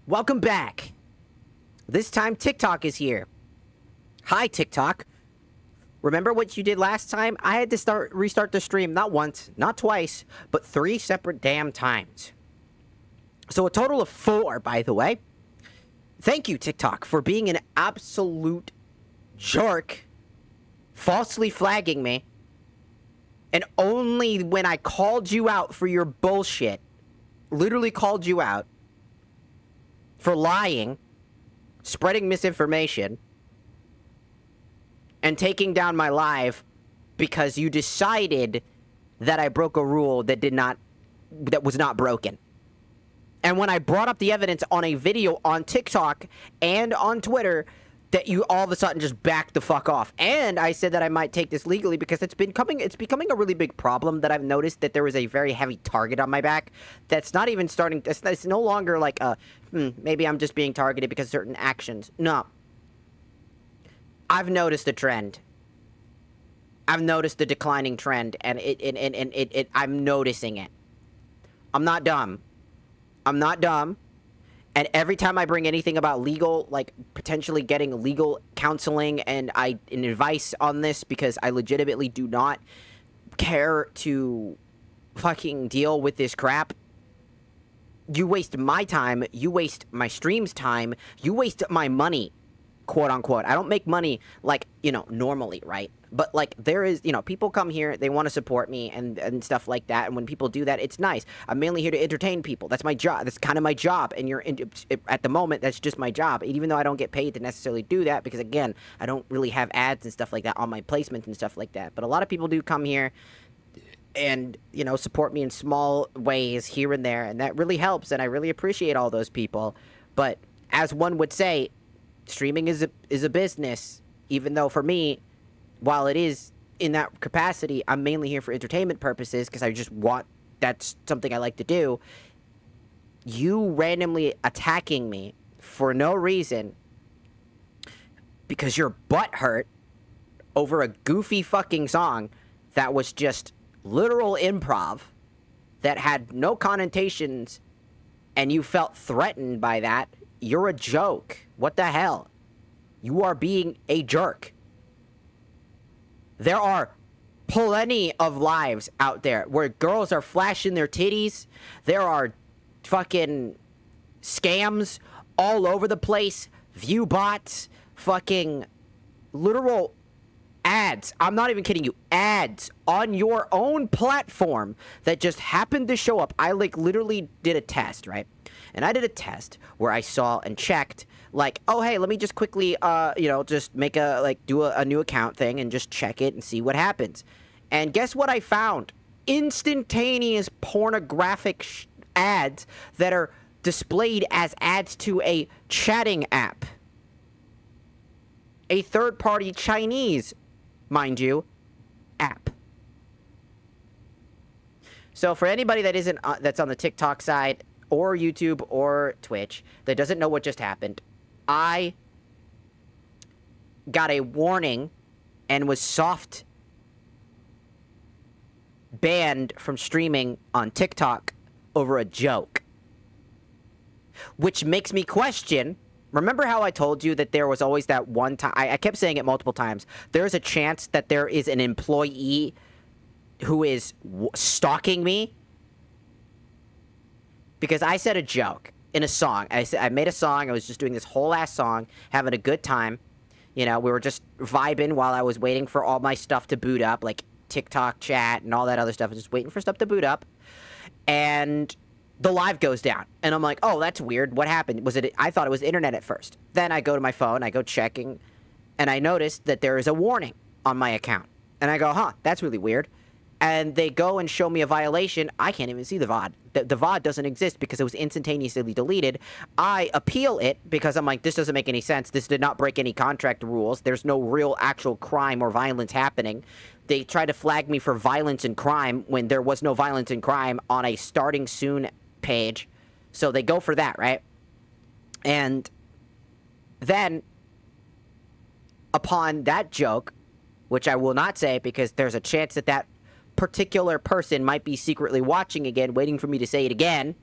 Welcome back. This time TikTok is here. Hi TikTok. Remember what you did last time? I had to restart the stream not once, not twice, but 3 separate damn times. So a total of 4, by the way. Thank you, TikTok, for being an absolute jerk, falsely flagging me, and only when I called you out for your bullshit, literally called you out for lying, spreading misinformation, and taking down my live because you decided that I broke a rule that was not broken. And when I brought up the evidence on a video on TikTok and on Twitter, that you all of a sudden just backed the fuck off. And I said that I might take this legally because it's becoming a really big problem that I've noticed that there is a very heavy target on my back. That's not even starting, it's no longer like maybe I'm just being targeted because of certain actions. No. I've noticed a trend. I've noticed the declining trend, and I'm noticing it. I'm not dumb. I'm not dumb. And every time I bring anything about legal, like potentially getting legal counseling and advice on this, because I legitimately do not care to fucking deal with this crap. You waste my time. You waste my stream's time. You waste my money. Quote unquote. I don't make money like, normally, right? But like there is, people come here, they want to support me and stuff like that. And when people do that, it's nice. I'm mainly here to entertain people. That's my job. That's kind of my job. And at the moment, that's just my job. Even though I don't get paid to necessarily do that, because again, I don't really have ads and stuff like that on my placements and stuff like that. But a lot of people do come here and, support me in small ways here and there. And that really helps. And I really appreciate all those people. But as one would say, streaming is a business, even though for me, while it is in that capacity, I'm mainly here for entertainment purposes because that's something I like to do. You randomly attacking me for no reason because your butt hurt over a goofy fucking song that was just literal improv that had no connotations, and you felt threatened by that. You're a joke. What the hell? You are being a jerk. There are plenty of lives out there where girls are flashing their titties. There are fucking scams all over the place. View bots. Fucking literal ads. I'm not even kidding you. Ads on your own platform that just happened to show up. I literally did a test, right? And I did a test where I saw and checked, like, oh, hey, let me just quickly, just make do a new account thing and just check it and see what happens. And guess what I found? Instantaneous pornographic ads that are displayed as ads to a chatting app. A third-party Chinese, mind you, app. So for anybody that isn't, that's on the TikTok side, or YouTube, or Twitch, that doesn't know what just happened, I got a warning and was soft banned from streaming on TikTok over a joke. Which makes me question, remember how I told you that there was always that one time, I kept saying it multiple times, there's a chance that there is an employee who is stalking me? Because I said a joke in a song. I made a song. I was just doing this whole ass song, having a good time. We were just vibing while I was waiting for all my stuff to boot up, like TikTok chat and all that other stuff. I was just waiting for stuff to boot up. And the live goes down. And I'm like, oh, that's weird. What happened? I thought it was internet at first. Then I go to my phone. I go checking. And I noticed that there is a warning on my account. And I go, huh, that's really weird. And they go and show me a violation. I can't even see the VOD. The VOD doesn't exist because it was instantaneously deleted. I appeal it because I'm like, this doesn't make any sense. This did not break any contract rules. There's no real actual crime or violence happening. They try to flag me for violence and crime when there was no violence and crime on a starting soon page. So they go for that, right? And then, upon that joke, which I will not say because there's a chance that that particular person might be secretly watching again, waiting for me to say it again,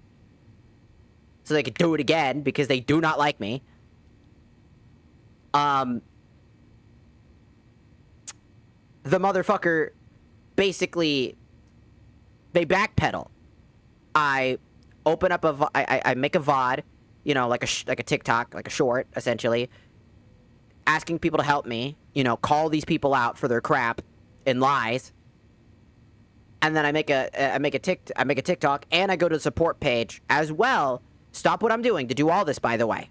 so they could do it again because they do not like me. The motherfucker basically, they backpedal. I open up I make a VOD, you know, like a TikTok, like a short, essentially, asking people to help me, you know, call these people out for their crap and lies. And then I make a TikTok, and I go to the support page as well. Stop what I'm doing to do all this, by the way.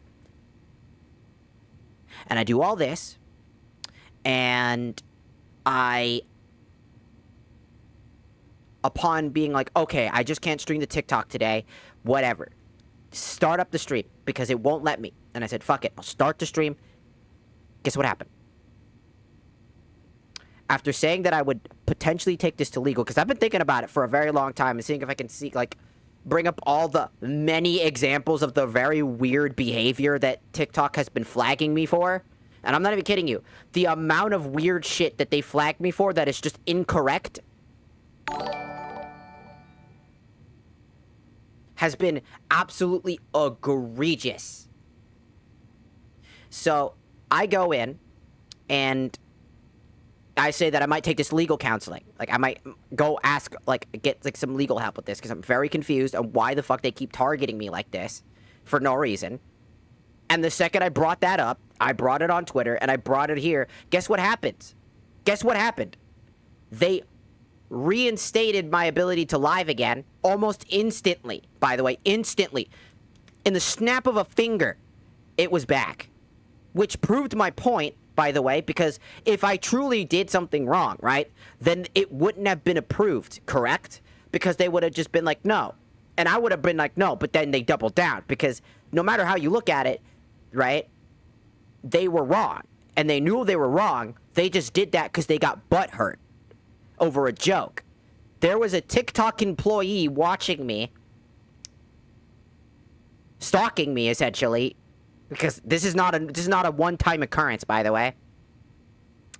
And I do all this, and upon being like, okay, I just can't stream the TikTok today, whatever. Start up the stream, because it won't let me. And I said, fuck it, I'll start the stream. Guess what happened? After saying that I would potentially take this to legal, because I've been thinking about it for a very long time and seeing if I can bring up all the many examples of the very weird behavior that TikTok has been flagging me for. And I'm not even kidding you. The amount of weird shit that they flagged me for that is just incorrect has been absolutely egregious. So I go in and I say that I might take this legal counseling. Like, I might go ask, like, get, like, some legal help with this, because I'm very confused on why the fuck they keep targeting me like this for no reason. And the second I brought that up, I brought it on Twitter, and I brought it here. Guess what happens? Guess what happened? They reinstated my ability to live again almost instantly, by the way. Instantly. In the snap of a finger, it was back. Which proved my point, by the way, because if I truly did something wrong, right, then it wouldn't have been approved, correct? Because they would have just been like, no. And I would have been like, no, but then they doubled down, because no matter how you look at it, right, they were wrong. And they knew they were wrong. They just did that because they got butthurt over a joke. There was a TikTok employee watching me, stalking me, essentially, because this is not a one-time occurrence, by the way.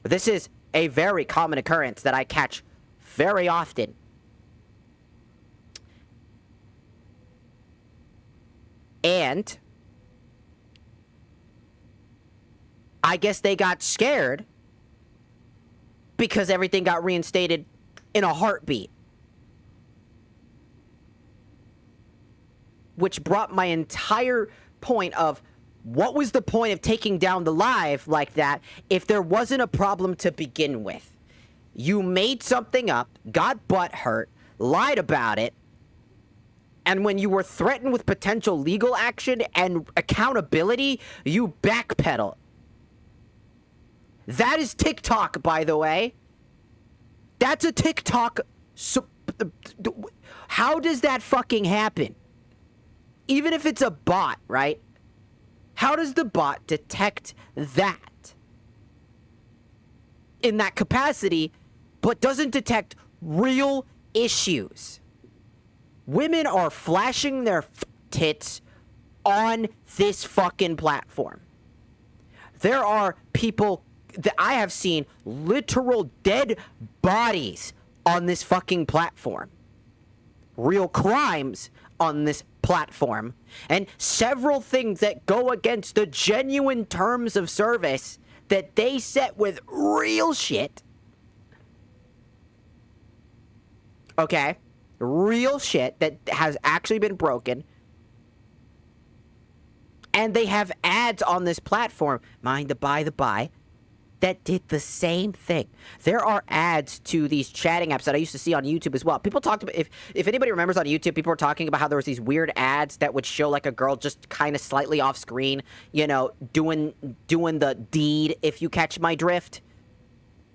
This is a very common occurrence that I catch very often. And I guess they got scared because everything got reinstated in a heartbeat. Which brought my entire point of, what was the point of taking down the live like that if there wasn't a problem to begin with? You made something up, got butthurt, lied about it, and when you were threatened with potential legal action and accountability, you backpedal. That is TikTok, by the way. That's a TikTok. How does that fucking happen? Even if it's a bot, right? How does the bot detect that in that capacity, but doesn't detect real issues? Women are flashing their tits on this fucking platform. There are people that I have seen literal dead bodies on this fucking platform. Real crimes on this platform, and several things that go against the genuine terms of service that they set with real shit. Okay? Real shit that has actually been broken. And they have ads on this platform, mind the by, that did the same thing. There are ads to these chatting apps that I used to see on YouTube as well. People talked about, if anybody remembers on YouTube, people were talking about how there was these weird ads that would show like a girl just kind of slightly off screen, you know, doing the deed, if you catch my drift,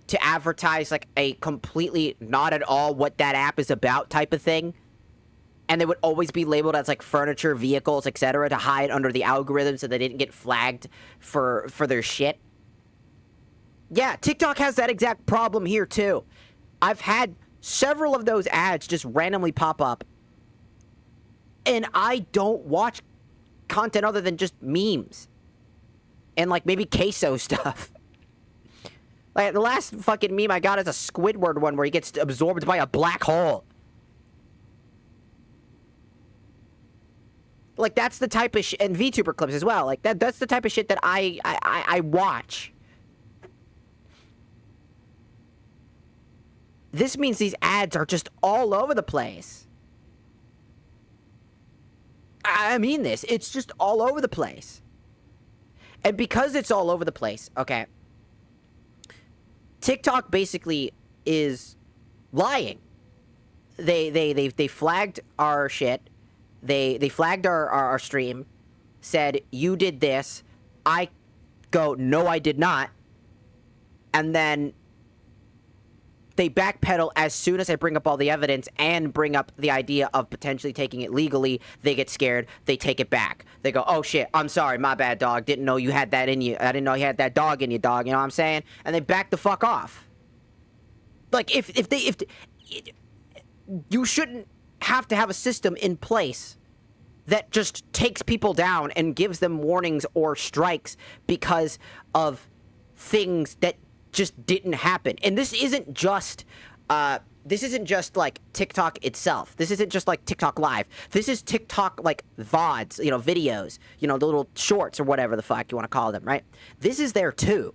to advertise like a completely not at all what that app is about type of thing. And they would always be labeled as like furniture, vehicles, etc. to hide under the algorithm so they didn't get flagged for their shit. Yeah, TikTok has that exact problem here, too. I've had several of those ads just randomly pop up. And I don't watch content other than just memes. And, like, maybe queso stuff. Like, the last fucking meme I got is a Squidward one where he gets absorbed by a black hole. Like, that's the type of and VTuber clips as well. Like, that's the type of shit that I watch. This means these ads are just all over the place. I mean this. It's just all over the place. And because it's all over the place, okay, TikTok basically is lying. They flagged our shit. They flagged our stream, said, you did this. I go, no, I did not. And then they backpedal as soon as I bring up all the evidence and bring up the idea of potentially taking it legally. They get scared. They take it back. They go, oh, shit, I'm sorry. My bad, dog. Didn't know you had that in you. I didn't know you had that dog in you, dog. You know what I'm saying? And they back the fuck off. Like, if you shouldn't have to have a system in place that just takes people down and gives them warnings or strikes because of things that just didn't happen. And this isn't just like TikTok itself. This isn't just like TikTok Live. This is TikTok like VODs, you know, videos, you know, the little shorts or whatever the fuck you want to call them, right? This is there too.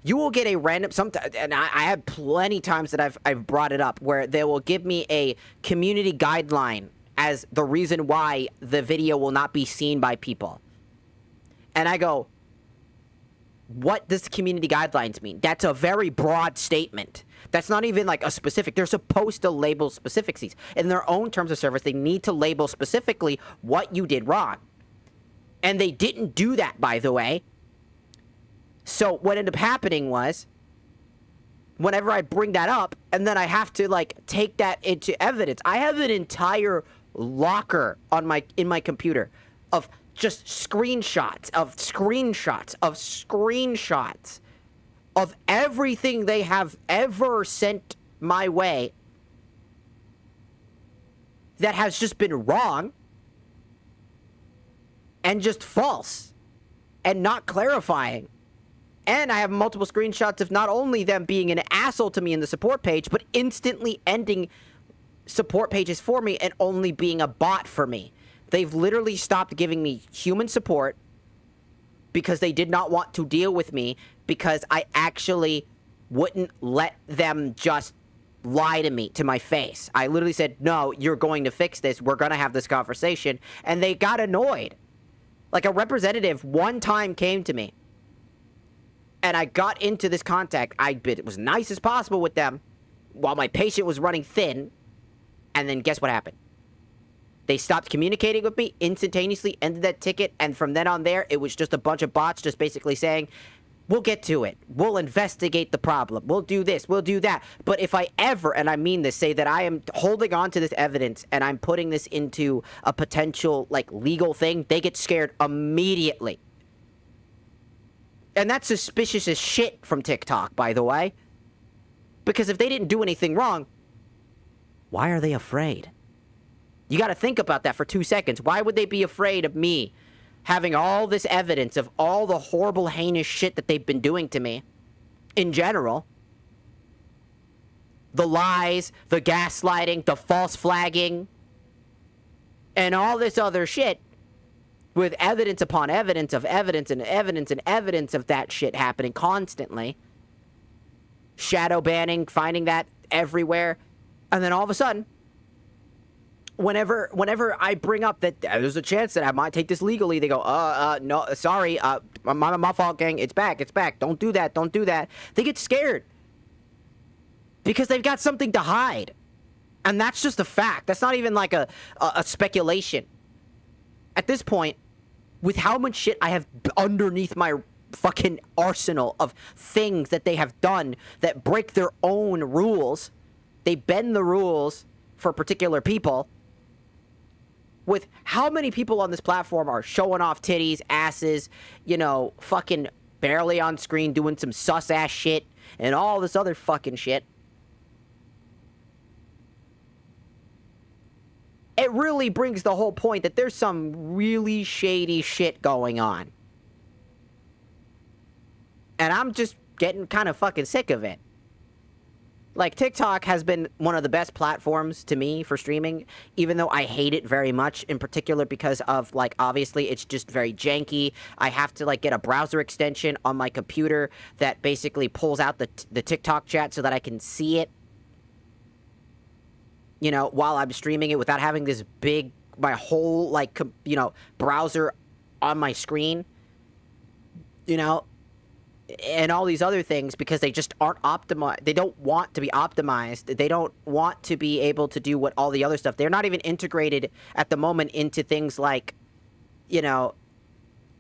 You will get a random, and I have plenty times that I've brought it up where they will give me a community guideline as the reason why the video will not be seen by people. And I go, what does the community guidelines mean? That's a very broad statement. That's not even like a specific. They're supposed to label specificities. In their own terms of service, they need to label specifically what you did wrong. And they didn't do that, by the way. So what ended up happening was, whenever I bring that up, and then I have to like take that into evidence. I have an entire locker on in my computer of just screenshots of everything they have ever sent my way that has just been wrong and just false and not clarifying. And I have multiple screenshots of not only them being an asshole to me in the support page, but instantly ending support pages for me and only being a bot for me. They've literally stopped giving me human support because they did not want to deal with me because I actually wouldn't let them just lie to me, to my face. I literally said, no, you're going to fix this. We're going to have this conversation. And they got annoyed. Like, a representative one time came to me and I got into this contact. It was nice as possible with them while my patient was running thin. And then guess what happened? They stopped communicating with me, instantaneously ended that ticket, and from then on there, it was just a bunch of bots just basically saying, we'll get to it. We'll investigate the problem. We'll do this. We'll do that. But if I ever, and I mean this, say that I am holding on to this evidence and I'm putting this into a potential, like, legal thing, they get scared immediately. And that's suspicious as shit from TikTok, by the way. Because if they didn't do anything wrong, why are they afraid? You got to think about that for 2 seconds. Why would they be afraid of me having all this evidence of all the horrible, heinous shit that they've been doing to me in general? The lies, the gaslighting, the false flagging, and all this other shit with evidence upon evidence of evidence and evidence and evidence of that shit happening constantly. Shadow banning, finding that everywhere. And then all of a sudden, whenever I bring up that there's a chance that I might take this legally, they go, no, sorry, my fault, gang, it's back, don't do that. They get scared. Because they've got something to hide. And that's just a fact. That's not even like a speculation. At this point, with how much shit I have underneath my fucking arsenal of things that they have done that break their own rules, they bend the rules for particular people, with how many people on this platform are showing off titties, asses, you know, fucking barely on screen doing some sus-ass shit and all this other fucking shit. It really brings the whole point that there's some really shady shit going on. And I'm just getting kind of fucking sick of it. Like, TikTok has been one of the best platforms to me for streaming, even though I hate it very much, in particular because of, like, obviously it's just very janky. I have to, like, get a browser extension on my computer that basically pulls out the TikTok chat so that I can see it, you know, while I'm streaming it without having this big, my whole, like, you know, browser on my screen, you know, and all these other things, because they just aren't optimized. They don't want to be optimized. They don't want to be able to do what all the other stuff. They're not even integrated at the moment into things like, you know,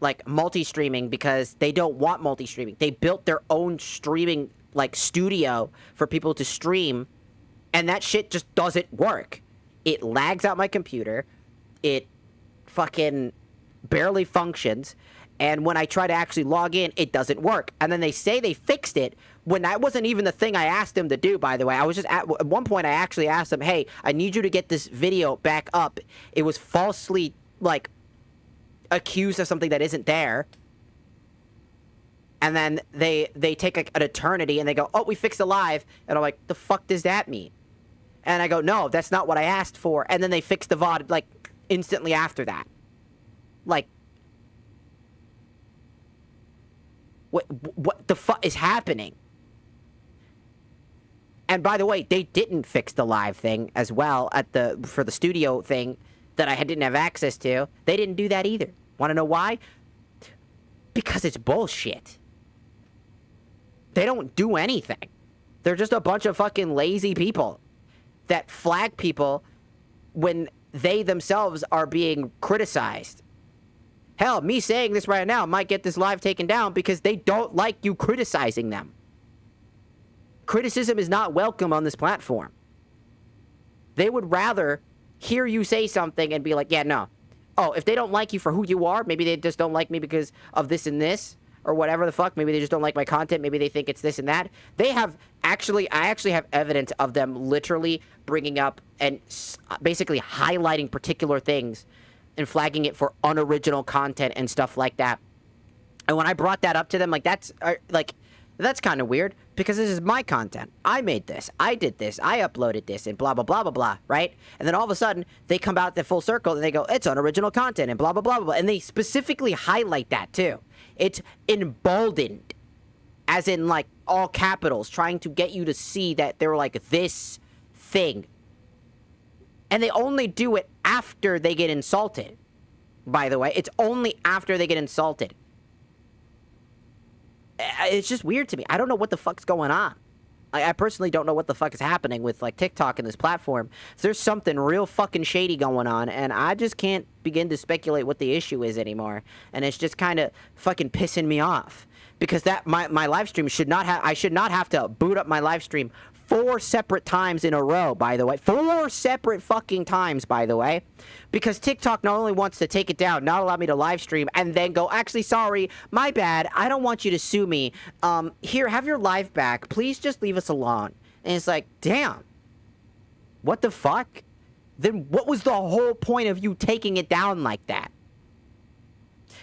like multi-streaming, because they don't want multi-streaming. They built their own streaming, like, studio for people to stream, and that shit just doesn't work. It lags out my computer. It fucking barely functions. And when I try to actually log in, it doesn't work. And then they say they fixed it, when that wasn't even the thing I asked them to do, by the way. I was just, at one point, I actually asked them, hey, I need you to get this video back up. It was falsely, like, accused of something that isn't there. And then they take, like, an eternity, and they go, oh, we fixed it live. And I'm like, the fuck does that mean? And I go, no, that's not what I asked for. And then they fixed the VOD, like, instantly after that. Like, what the fuck is happening? And by the way, they didn't fix the live thing as well for the studio thing that I didn't have access to. They didn't do that either. Want to know why? Because it's bullshit. They don't do anything. They're just a bunch of fucking lazy people that flag people when they themselves are being criticized. Hell, me saying this right now might get this live taken down because they don't like you criticizing them. Criticism is not welcome on this platform. They would rather hear you say something and be like, yeah, no. Oh, if they don't like you for who you are, maybe they just don't like me because of this and this, or whatever the fuck. Maybe they just don't like my content. Maybe they think it's this and that. They have I actually have evidence of them literally bringing up and basically highlighting particular things and flagging it for unoriginal content and stuff like that. And when I brought that up to them, like, that's kind of weird, because this is my content. I made this. I did this. I uploaded this, and blah, blah, blah, blah, blah, right? And then all of a sudden, they come out the full circle, and they go, it's unoriginal content, and blah, blah, blah, blah, blah. And they specifically highlight that, too. It's emboldened, as in, like, all capitals, trying to get you to see that they're, like, this thing. And they only do it after they get insulted, by the way. It's only after they get insulted. It's just weird to me. I don't know what the fuck's going on. I personally don't know what the fuck is happening with, like, TikTok and this platform. There's something real fucking shady going on, and I just can't begin to speculate what the issue is anymore. And it's just kind of fucking pissing me off. Because my live stream I should not have to boot up my live stream 4 separate times in a row, by the way. 4 separate fucking times, by the way. Because TikTok not only wants to take it down, not allow me to live stream, and then go, actually, sorry, my bad, I don't want you to sue me. Here, have your live back. Please just leave us alone. And it's like, damn. What the fuck? Then what was the whole point of you taking it down like that?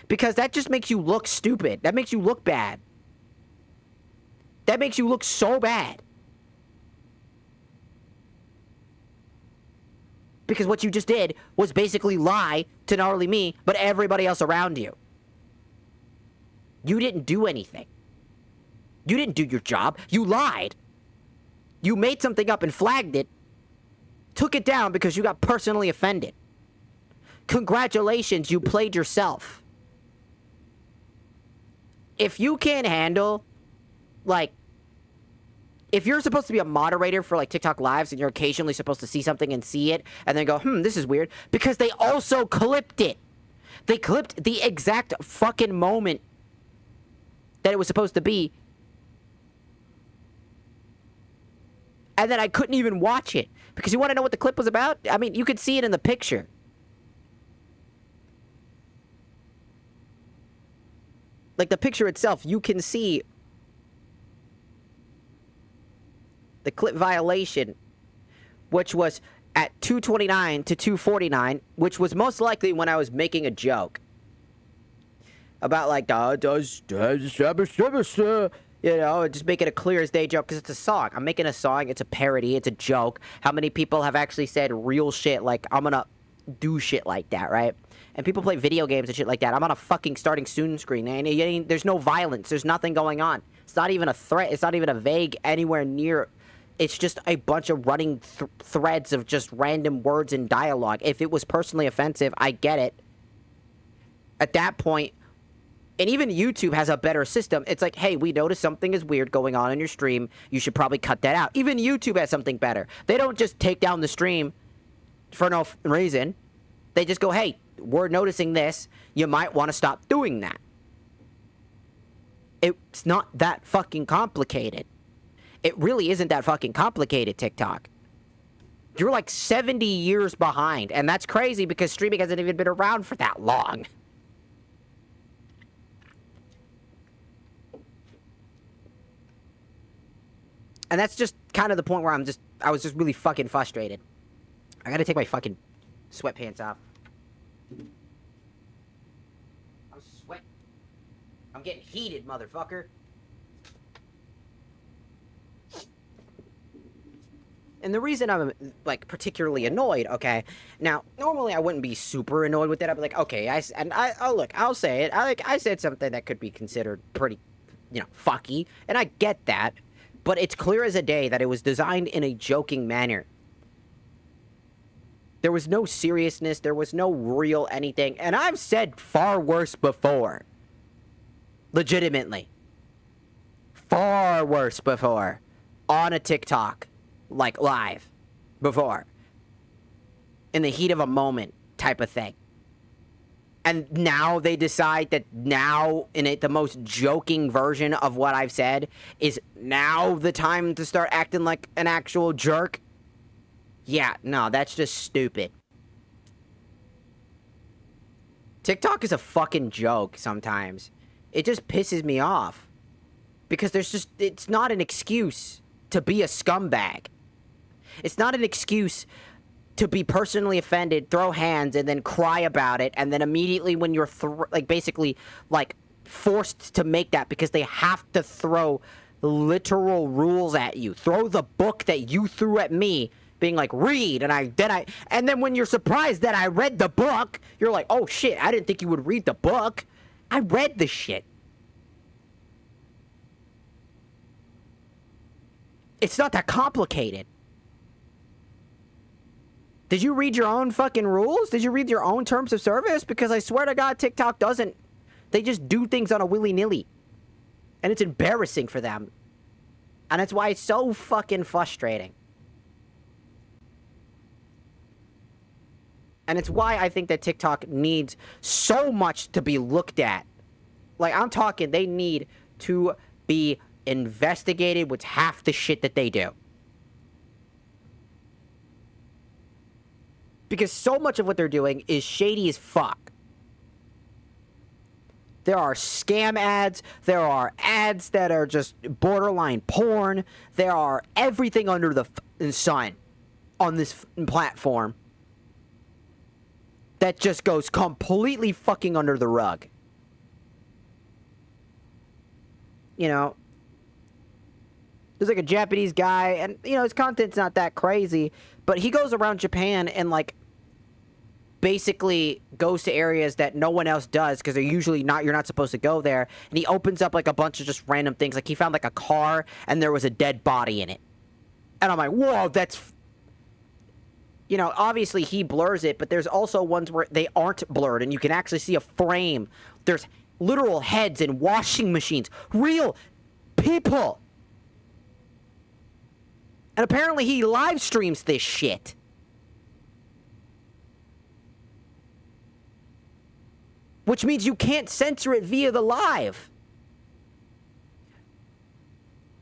Because that just makes you look stupid. That makes you look bad. That makes you look so bad. Because what you just did was basically lie to not only me, but everybody else around you. You didn't do anything. You didn't do your job. You lied. You made something up and flagged it, took it down because you got personally offended. Congratulations, you played yourself. If you can't handle, like, if you're supposed to be a moderator for, like, TikTok Lives and you're occasionally supposed to see something and see it and then go, this is weird, because they also clipped it. They clipped the exact fucking moment that it was supposed to be. And then I couldn't even watch it. Because you want to know what the clip was about? I mean, you could see it in the picture. Like, the picture itself, you can see the clip violation, which was at 2:29 to 2:49, which was most likely when I was making a joke about, like, You know, just make it a clear as day joke because it's a song. I'm making a song. It's a parody. It's a joke. How many people have actually said real shit like, I'm gonna do shit like that, right? And people play video games and shit like that. I'm on a fucking starting soon screen, and there's no violence. There's nothing going on. It's not even a threat. It's not even a vague anywhere near. It's just a bunch of running threads of just random words and dialogue. If it was personally offensive, I get it. At that point, and even YouTube has a better system. It's like, hey, we noticed something is weird going on in your stream. You should probably cut that out. Even YouTube has something better. They don't just take down the stream for no reason. They just go, hey, we're noticing this. You might want to stop doing that. It's not that fucking complicated. It really isn't that fucking complicated, TikTok. You're like 70 years behind, and that's crazy because streaming hasn't even been around for that long. And that's just kind of the point where I was just really fucking frustrated. I gotta take my fucking sweatpants off. I'm sweating. I'm getting heated, motherfucker. And the reason I'm, like, particularly annoyed, okay, now, normally I wouldn't be super annoyed with it. I'd be like, okay, look, I'll say it. I said something that could be considered pretty, fucky, and I get that. But it's clear as a day that it was designed in a joking manner. There was no seriousness. There was no real anything. And I've said far worse before. Legitimately. Far worse before. On a TikTok. Like, live. Before. In the heat of a moment type of thing. And now they decide that now, the most joking version of what I've said, is now the time to start acting like an actual jerk? Yeah, no, that's just stupid. TikTok is a fucking joke sometimes. It just pisses me off. Because it's not an excuse to be a scumbag. It's not an excuse to be personally offended, throw hands, and then cry about it, and then immediately when you're, basically, forced to make that because they have to throw literal rules at you. Throw the book that you threw at me, being like, read, and then when you're surprised that I read the book, you're like, oh shit, I didn't think you would read the book. I read the shit. It's not that complicated. Did you read your own fucking rules? Did you read your own terms of service? Because I swear to God, TikTok doesn't. They just do things on a willy-nilly. And it's embarrassing for them. And that's why it's so fucking frustrating. And it's why I think that TikTok needs so much to be looked at. Like, I'm talking, they need to be investigated with half the shit that they do. Because so much of what they're doing is shady as fuck. There are scam ads. There are ads that are just borderline porn. There are everything under the sun on this platform that just goes completely fucking under the rug. There's like a Japanese guy, and, his content's not that crazy, but he goes around Japan and, basically goes to areas that no one else does because they're usually you're not supposed to go there, and he opens up a bunch of just random things. Like, he found a car and there was a dead body in it, and I'm like, whoa, that's obviously he blurs it, but there's also ones where they aren't blurred and you can actually see a frame. There's literal heads in washing machines, real people, and apparently he live streams this shit. Which means you can't censor it via the live.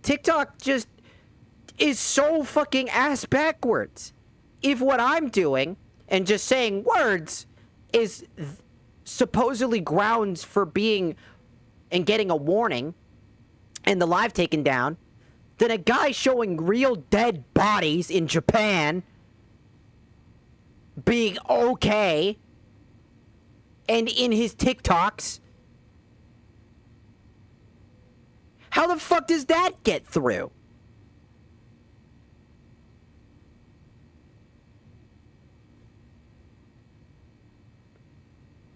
TikTok just is so fucking ass backwards. If what I'm doing and just saying words is supposedly grounds for being and getting a warning and the live taken down, then a guy showing real dead bodies in Japan being okay, and in his TikToks How the fuck does that get through?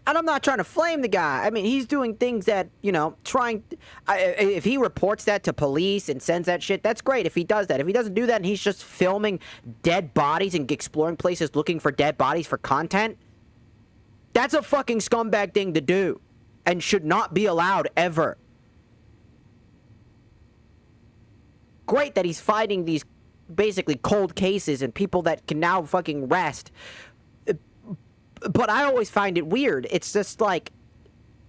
And I'm not trying to flame the guy. I mean, he's doing things that, you know, if he reports that to police and sends that shit, that's great if he does that. If he doesn't do that and he's just filming dead bodies and exploring places looking for dead bodies for content, that's a fucking scumbag thing to do. And should not be allowed ever. Great that he's fighting these basically cold cases and people that can now fucking rest. But I always find it weird. It's just like,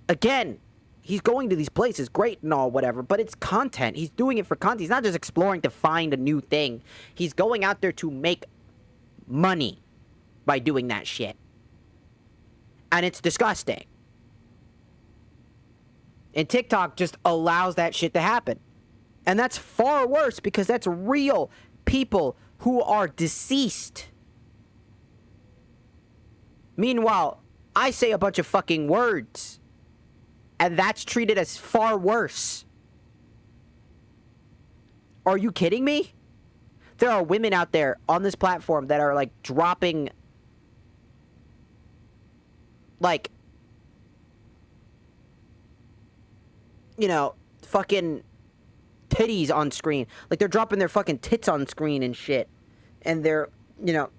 again, he's going to these places, great and all, whatever, but it's content. He's doing it for content. He's not just exploring to find a new thing. He's going out there to make money by doing that shit. And it's disgusting. And TikTok just allows that shit to happen. And that's far worse because that's real people who are deceased. Meanwhile, I say a bunch of fucking words. And that's treated as far worse. Are you kidding me? There are women out there on this platform that are like dropping like, you know, fucking titties on screen. Like they're dropping their fucking tits on screen and shit. And they're, you know,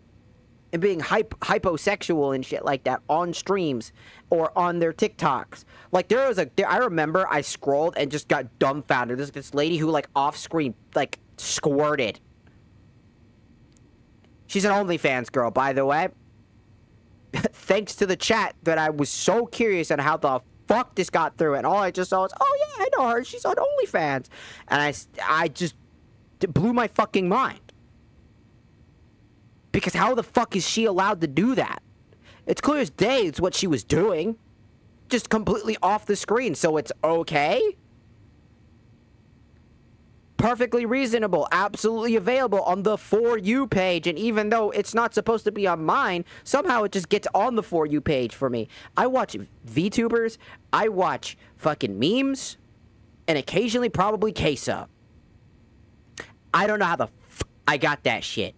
and being hyposexual and shit like that on streams or on their TikToks. Like I remember I scrolled and just got dumbfounded. There's this lady who like off screen like squirted. She's an OnlyFans girl, by the way. Thanks to the chat that I was so curious on how the fuck this got through, and all I just saw was, oh yeah, I know her. She's on OnlyFans, and I just blew my fucking mind. Because how the fuck is she allowed to do that? It's clear as day it's what she was doing. Just completely off the screen, so it's okay? Perfectly reasonable, absolutely available on the For You page, and even though it's not supposed to be on mine, somehow it just gets on the For You page for me. I watch VTubers, I watch fucking memes, and occasionally probably Queso. I don't know how the I got that shit.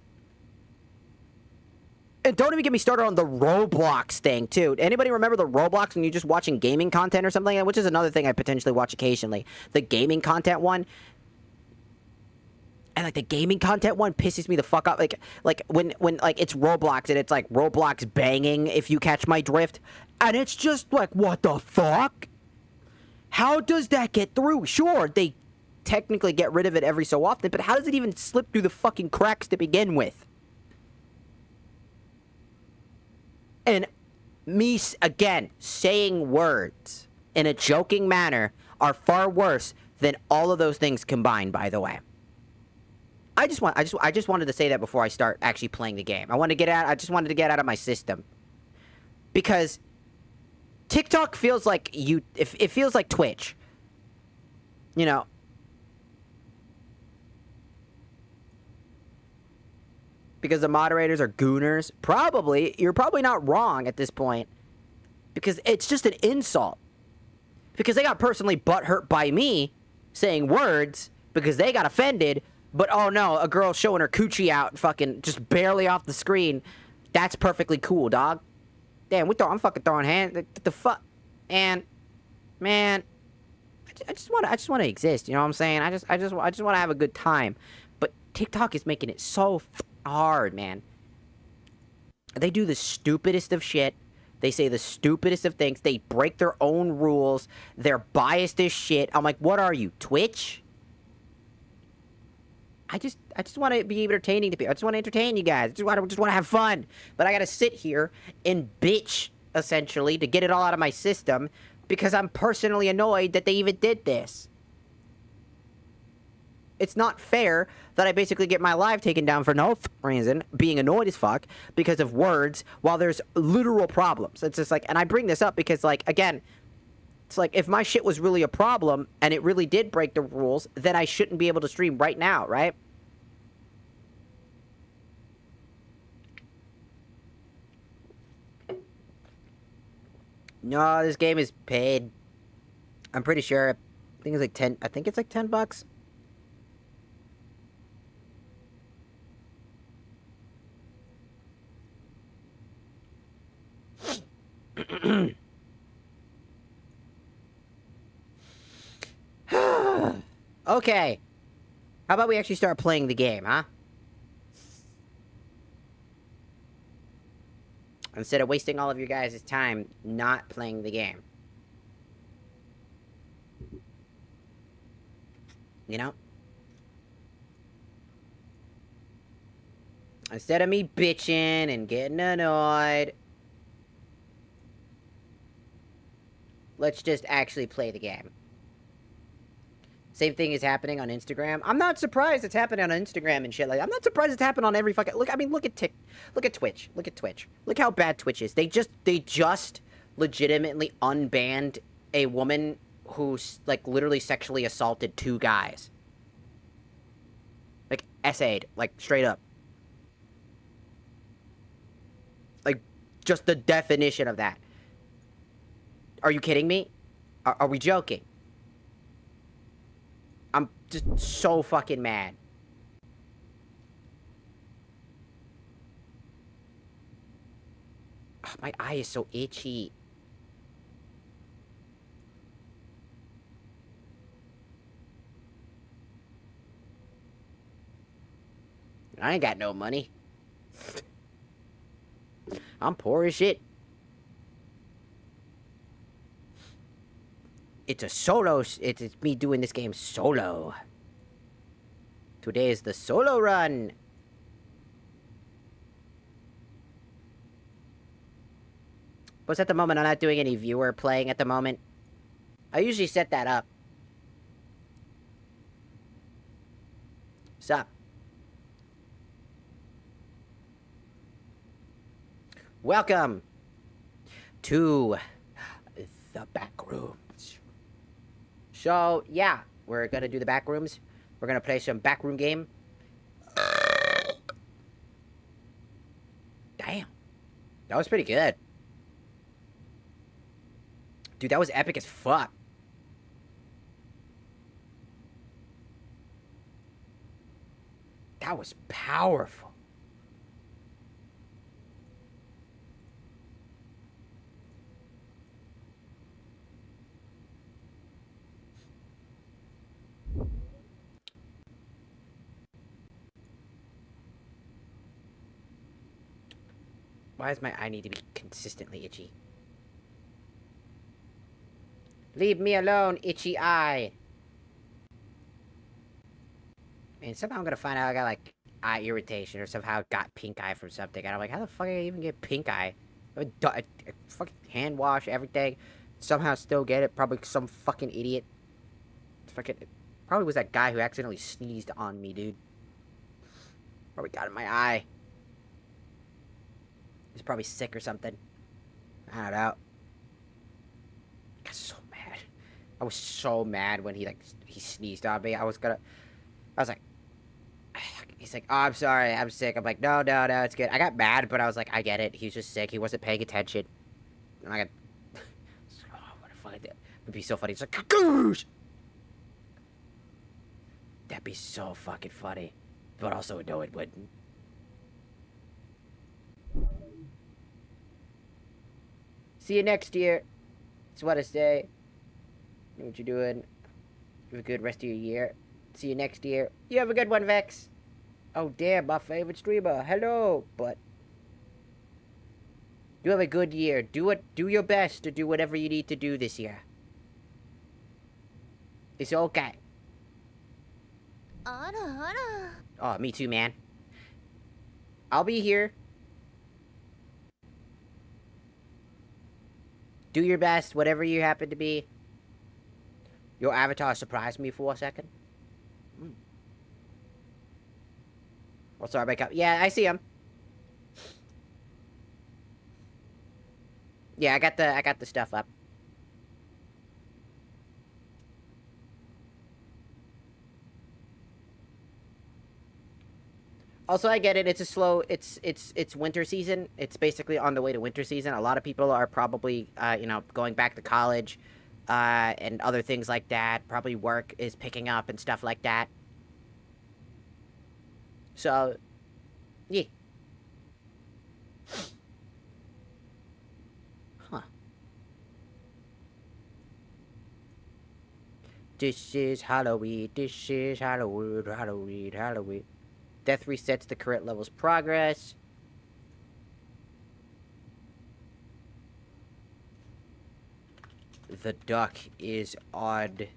And don't even get me started on the Roblox thing, too. Anybody remember the Roblox when you're just watching gaming content or something like that? Which is another thing I potentially watch occasionally. The gaming content one. And, like, the gaming content one pisses me the fuck up. Like when like, it's Roblox and it's, like, Roblox banging, if you catch my drift. And it's just, like, what the fuck? How does that get through? Sure, they technically get rid of it every so often, but how does it even slip through the fucking cracks to begin with? And me, again, saying words in a joking manner are far worse than all of those things combined, by the way. I just wanted to say that before I start actually playing the game. I just wanted to get out of my system. Because TikTok feels like it feels like Twitch. You know. Because the moderators are gooners. Probably. You're probably not wrong at this point. Because it's just an insult. Because they got personally butthurt by me saying words because they got offended. But oh no, a girl showing her coochie out fucking just barely off the screen. That's perfectly cool, dog. Damn, I'm fucking throwing hands. The fuck? And man, I just want to exist, you know what I'm saying? I just want to have a good time. But TikTok is making it so hard, man. They do the stupidest of shit. They say the stupidest of things. They break their own rules. They're biased as shit. I'm like, what are you, Twitch? I just want to be entertaining to people. I just want to entertain you guys. I just want to have fun. But I got to sit here and bitch, essentially, to get it all out of my system because I'm personally annoyed that they even did this. It's not fair that I basically get my live taken down for no reason, being annoyed as fuck because of words, while there's literal problems. It's just like, and I bring this up because, like, again, it's like, if my shit was really a problem, and it really did break the rules, then I shouldn't be able to stream right now, right? No, this game is paid. I'm pretty sure. think it's like 10. I think it's like $10. Okay. How about we actually start playing the game, huh? Instead of wasting all of your guys' time not playing the game. You know? Instead of me bitching and getting annoyed, let's just actually play the game. Same thing is happening on Instagram. I'm not surprised it's happening on Instagram and shit like that. I'm not surprised it's happening on every fucking... Look, I mean, look at Twitch. Look at Twitch. Look how bad Twitch is. They just legitimately unbanned a woman who's, like, literally sexually assaulted 2 guys. Like, essayed. Like, straight up. Like, just the definition of that. Are you kidding me? Are we joking? I'm just so fucking mad. Oh, my eye is so itchy. I ain't got no money. I'm poor as shit. It's a solo... It's me doing this game solo. Today is the solo run. Plus, at the moment, I'm not doing any viewer playing at the moment. I usually set that up. Sup? Welcome to the Backrooms. So, yeah, we're gonna do the Backrooms. We're gonna play some backroom game. Damn. That was pretty good. Dude, that was epic as fuck. That was powerful. Why does my eye need to be consistently itchy? Leave me alone, itchy eye. And somehow I'm gonna find out I got, like, eye irritation or somehow got pink eye from something. And I'm like, how the fuck did I even get pink eye? I fucking hand wash everything. Somehow still get it. Probably some fucking idiot. Probably was that guy who accidentally sneezed on me, dude. Probably got in my eye. He's probably sick or something. I don't know. I got so mad. I was so mad when he sneezed on me. I was like, he's like, oh, I'm sorry, I'm sick. I'm like, no, it's good. I got mad, but I was like, I get it. He was just sick. He wasn't paying attention. And I got, oh, what the fuck I did? It'd be so funny. It's like, goosh! That'd be so fucking funny. But also, no, it wouldn't. See you next year. That's what I say. Know what you're doing. Have a good rest of your year. See you next year. You have a good one, Vex. Oh, damn, my favorite streamer. Hello, but... You have a good year. Do your best to do whatever you need to do this year. It's okay. Oh, me too, man. I'll be here. Do your best, whatever you happen to be. Your avatar surprised me for a second. Oh, sorry, back up. Yeah, I see him. Yeah, I got the stuff up. Also, I get it. It's a slow. It's winter season. It's basically on the way to winter season. A lot of people are probably, you know, going back to college. and other things like that. Probably work is picking up and stuff like that. So, yeah. Huh. This is Halloween, this is Halloween, Halloween, Halloween. Death resets the current level's progress. The duck is odd.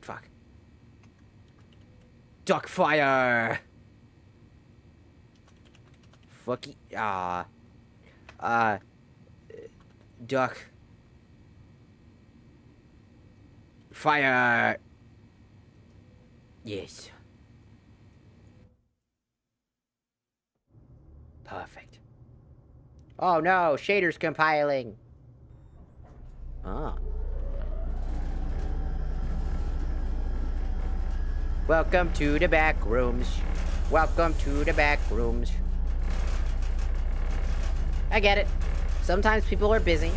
Fuck. Duck fire! Fucky. Duck. Fire! Yes. Perfect. Oh no, shader's compiling. Oh. Welcome to the back rooms. Welcome to the back rooms. I get it. Sometimes people are busy.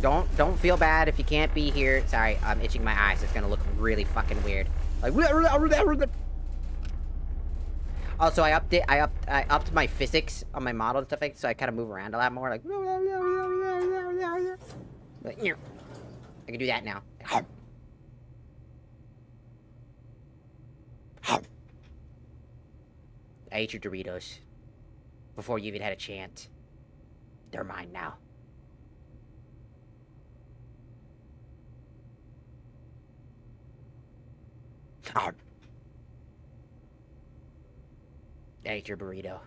Don't feel bad if you can't be here. Sorry, I'm itching my eyes. It's gonna look really fucking weird. Like. Also, I upped my physics on my model and stuff like that, so I kind of move around a lot more. Like. I can do that now. I ate your Doritos before you even had a chance. They're mine now. I ate your burrito.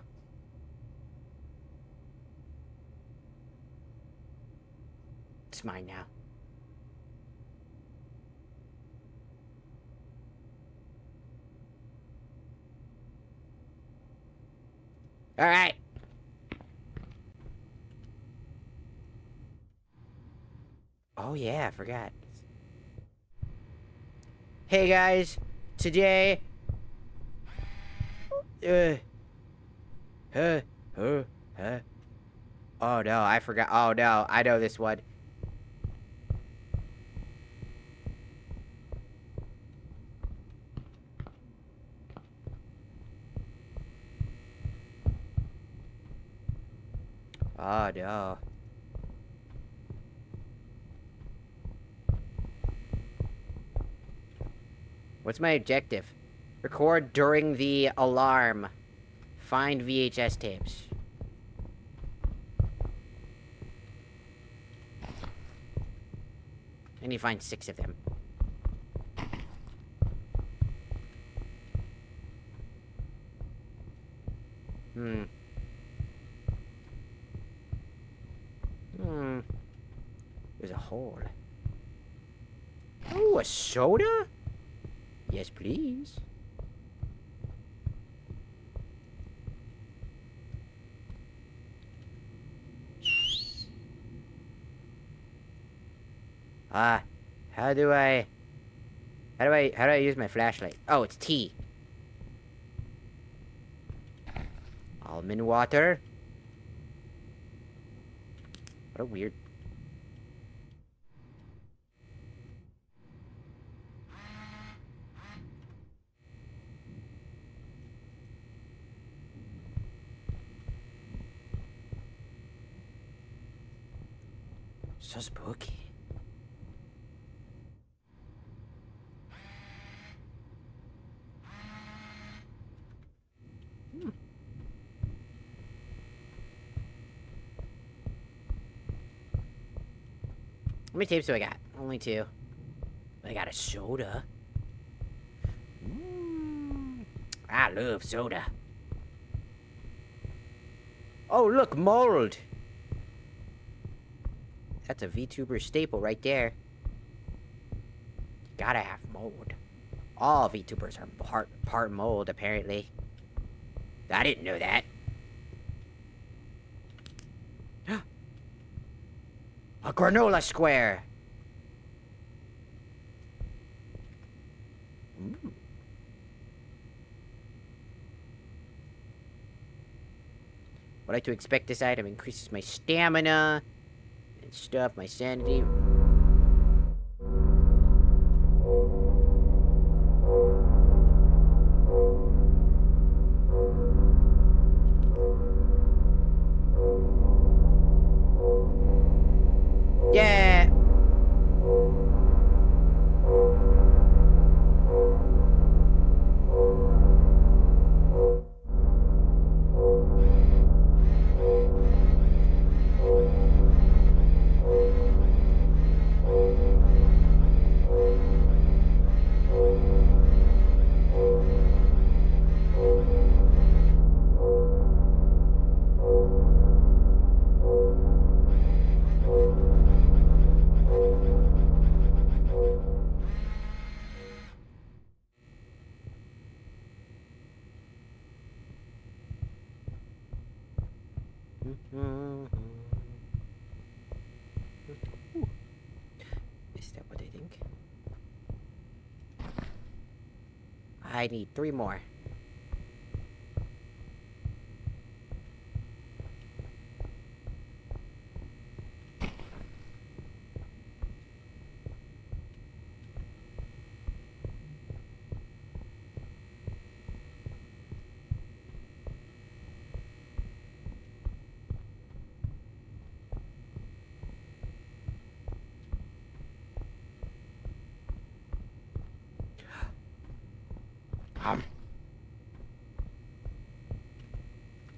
It's mine now. All right. Oh yeah, I forgot. Hey guys, today. Oh no, I forgot. Oh no, I know this one. Oh no. What's my objective? Record during the alarm. Find VHS tapes. I need to find 6 of them. There's a hole. Oh, a soda? Yes, please. How do I use my flashlight? Oh, it's T. Almond water. What a weird. So spooky. How many tapes do I got? Only 2. I got a soda. I love soda. Oh, look, mold. That's a VTuber staple right there. Gotta have mold. All VTubers are part mold, apparently. I didn't know that. A granola square. What I to expect this item increases my stamina. stuff, my sanity. Yeah. Is that what I think? I need 3 more.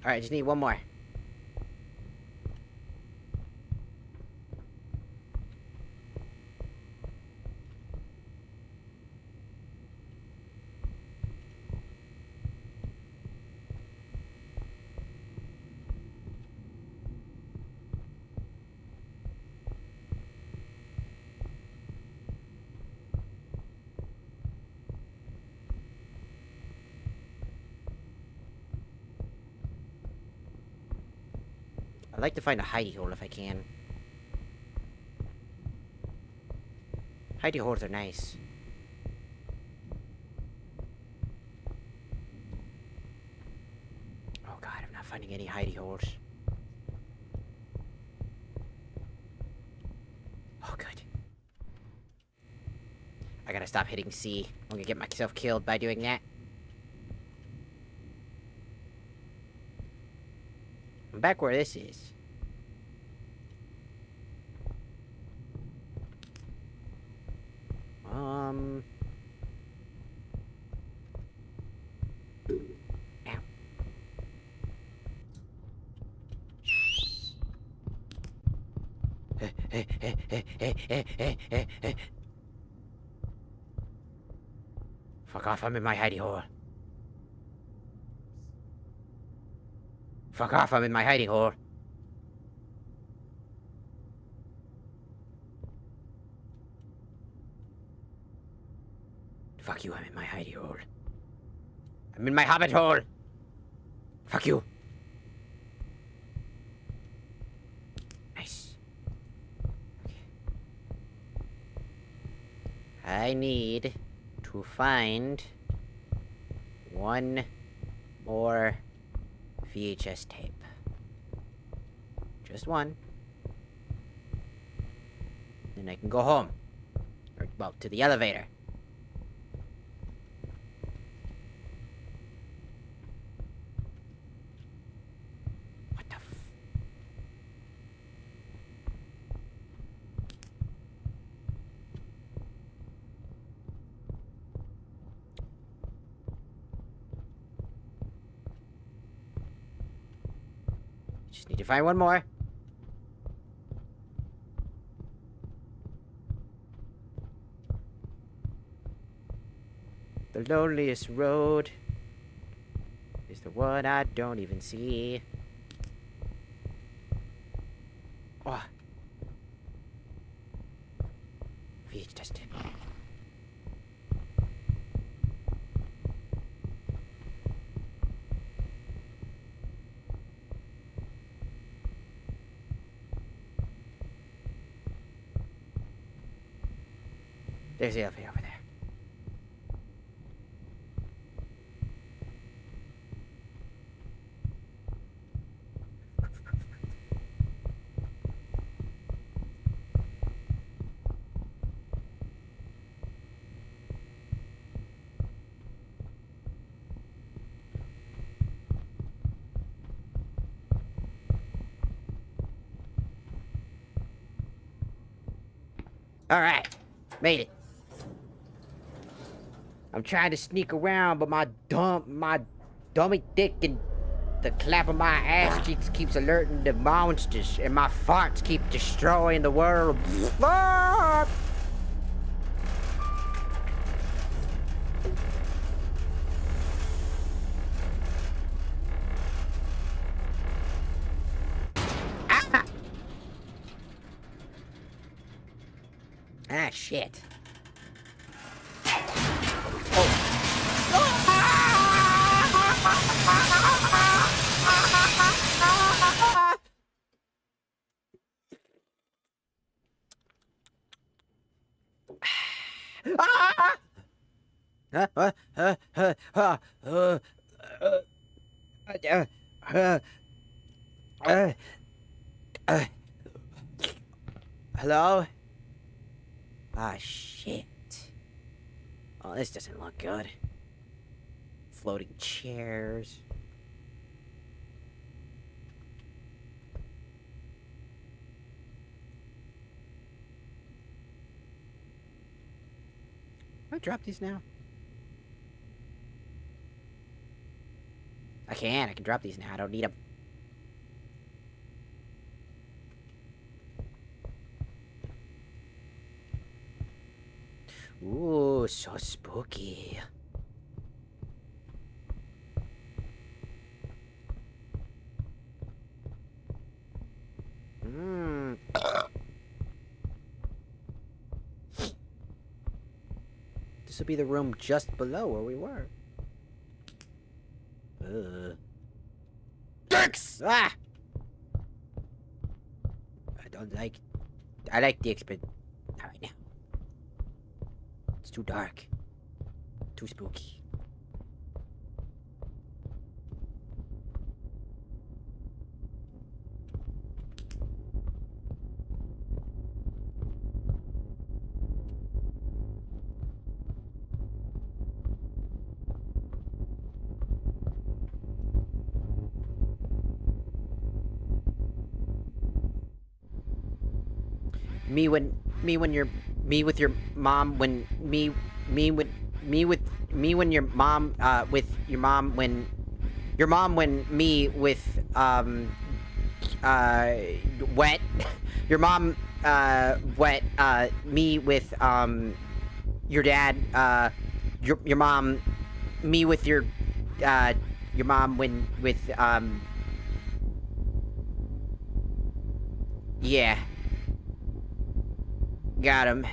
Alright, just need 1 more. I'd like to find a hidey hole if I can. Hidey holes are nice. Oh god, I'm not finding any hidey holes. Oh good. I gotta stop hitting C. I'm gonna get myself killed by doing that. I'm back where this is. Ow. Fuck off, I'm in my hidey hole. Fuck off, I'm in my hiding hole. Fuck you, I'm in my hidey hole. I'm in my hobbit hole. Fuck you. Nice. Okay. I need to find 1 more VHS tape. Just 1. Then I can go home. Or, well, to the elevator. What the f... Just need to find 1 more. The loneliest road is the one I don't even see. Oh. VHS tape. There's the elevator over there. Alright. Made it. I'm trying to sneak around, but my dummy dick and the clap of my ass cheeks keeps alerting the monsters, and my farts keep destroying the world. Ah! Ah, shit. Hello? Ah, shit. Oh, this doesn't look good. Floating chairs. Can I drop these now? I can drop these now. I don't need them. Ooh, so spooky. This will be the room just below where we were. Dicks! Ah! I like dicks, but not right now. It's too dark. Too spooky. Me when your mom when your mom with your mom when your mom when me with wet your mom wet me with your dad your mom me with your mom when with yeah. Got him.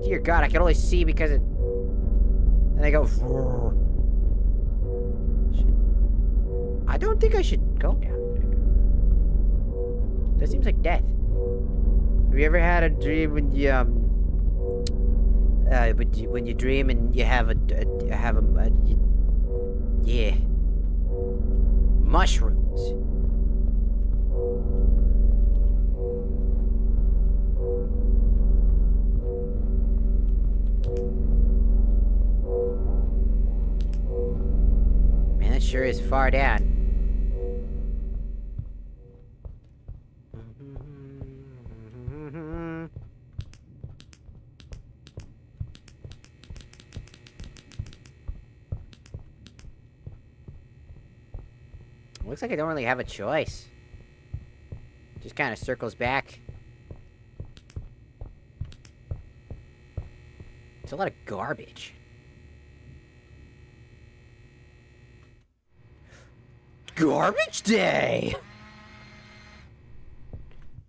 Dear God, I can only see because it... And I go... I don't think I should go down. That seems like death. Have you ever had a dream when you, when you dream and you have yeah. Mushrooms. Man, that sure is far down. Looks like I don't really have a choice. Just kind of circles back. It's a lot of garbage. Garbage day!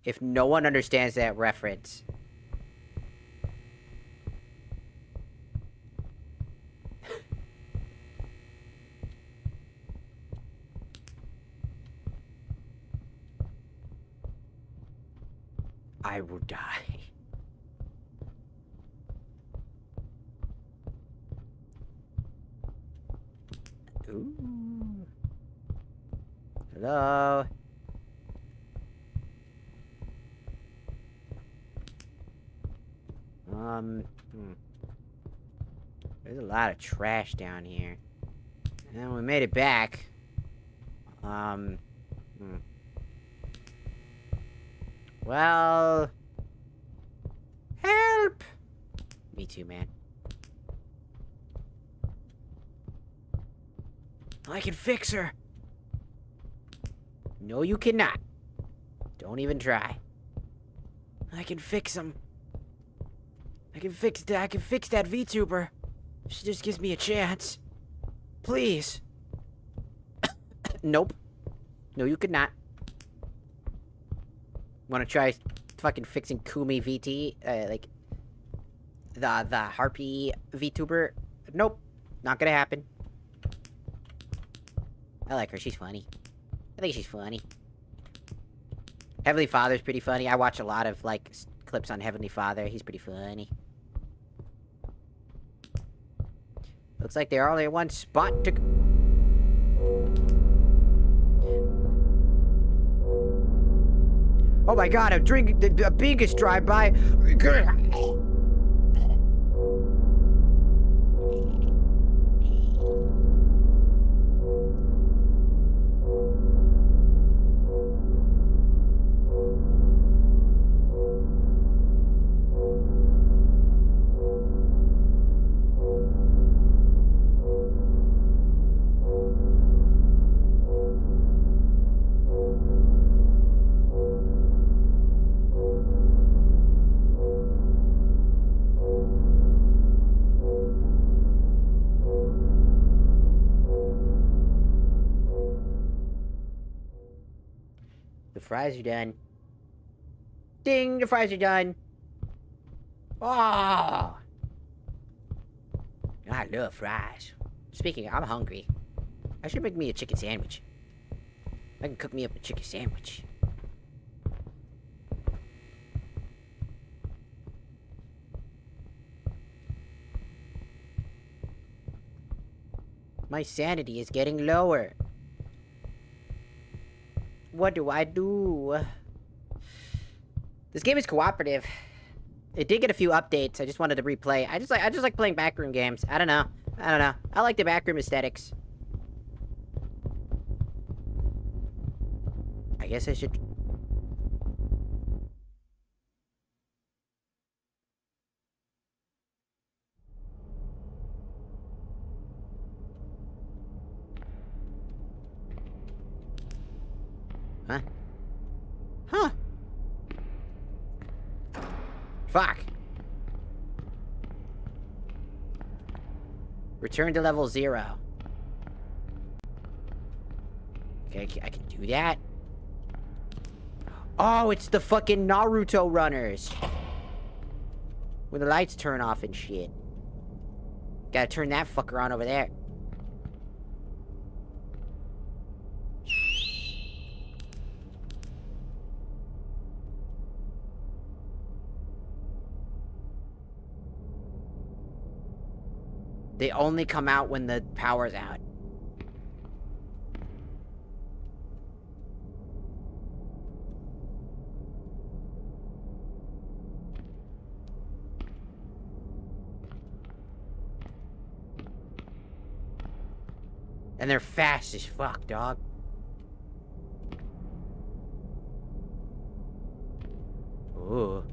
If no one understands that reference... I will die. Ooh. Hello? There's a lot of trash down here. And we made it back. Well... Help! Me too, man. I can fix her. No, you cannot. Don't even try. I can fix him. I can fix that VTuber. She just gives me a chance. Please. Nope. No, you could not. Wanna try fucking fixing Kumi VT? Like, the Harpy VTuber? Nope. Not gonna happen. I like her. She's funny. I think she's funny. Heavenly Father's pretty funny. I watch a lot of, like, clips on Heavenly Father. He's pretty funny. Looks like they're only one spot to... Oh my god, I'm drinking... The biggest drive-by. The fries are done. Ding! The fries are done. Oh! I love fries. Speaking of, I'm hungry. I should make me a chicken sandwich. I can cook me up a chicken sandwich. My sanity is getting lower. What do I do? This game is cooperative. It did get a few updates. I just wanted to replay. I just like playing backroom games. I don't know. I like the backroom aesthetics. I guess I should... Huh? Huh? Fuck. Return to level 0. Okay, I can do that. Oh, it's the fucking Naruto runners. When the lights turn off and shit. Gotta turn that fucker on over there. They only come out when the power's out. And they're fast as fuck, dog. Ooh.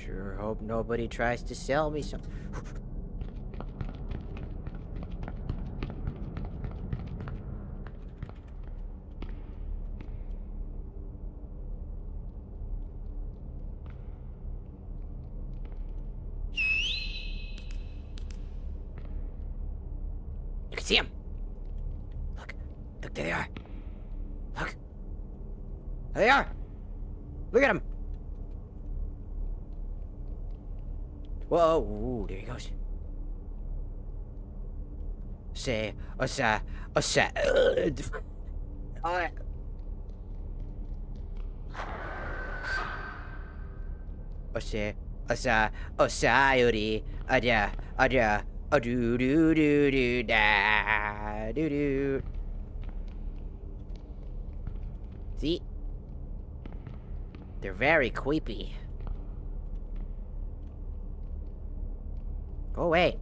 Sure hope nobody tries to sell me some... You can see him! Look! Look, there they are! Look! There they are! Look at him! Whoa, ooh, there he goes. Say, Sayuri, do do do do da do do. See? They're very creepy. Go away.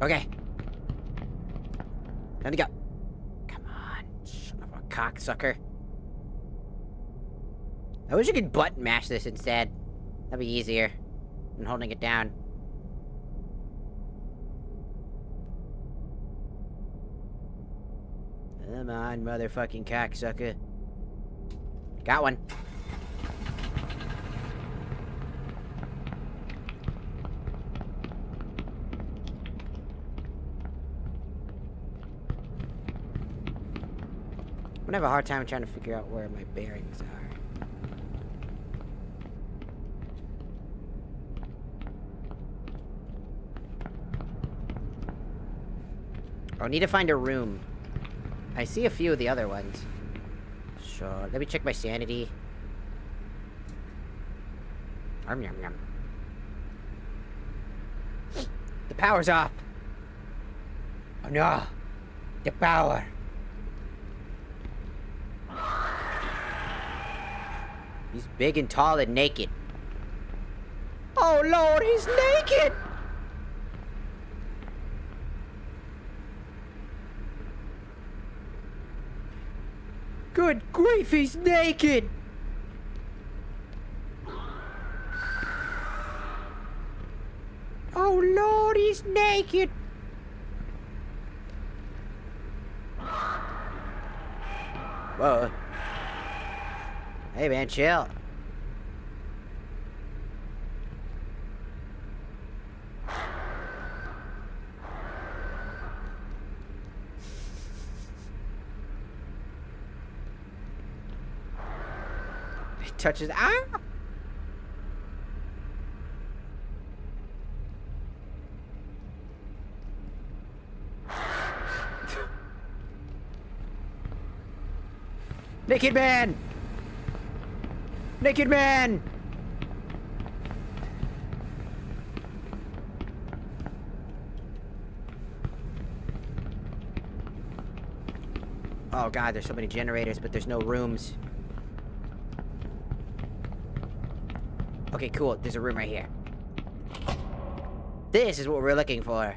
Okay. Time to go. Come on, son of a cocksucker. I wish you could button mash this instead. That'd be easier than holding it down. Come on, motherfucking cocksucker. Got one. I'm gonna have a hard time trying to figure out where my bearings are. I need to find a room. I see a few of the other ones. So, let me check my sanity. Yum, yum. The power's off. Oh no. The power. He's big and tall and naked. Oh Lord, he's naked! Good grief, he's naked! Oh Lord, he's naked! Whoa. Hey man, chill. He touches. Ah! Naked man! Naked man! Oh god, there's so many generators, but there's no rooms. Okay, cool. There's a room right here. This is what we're looking for.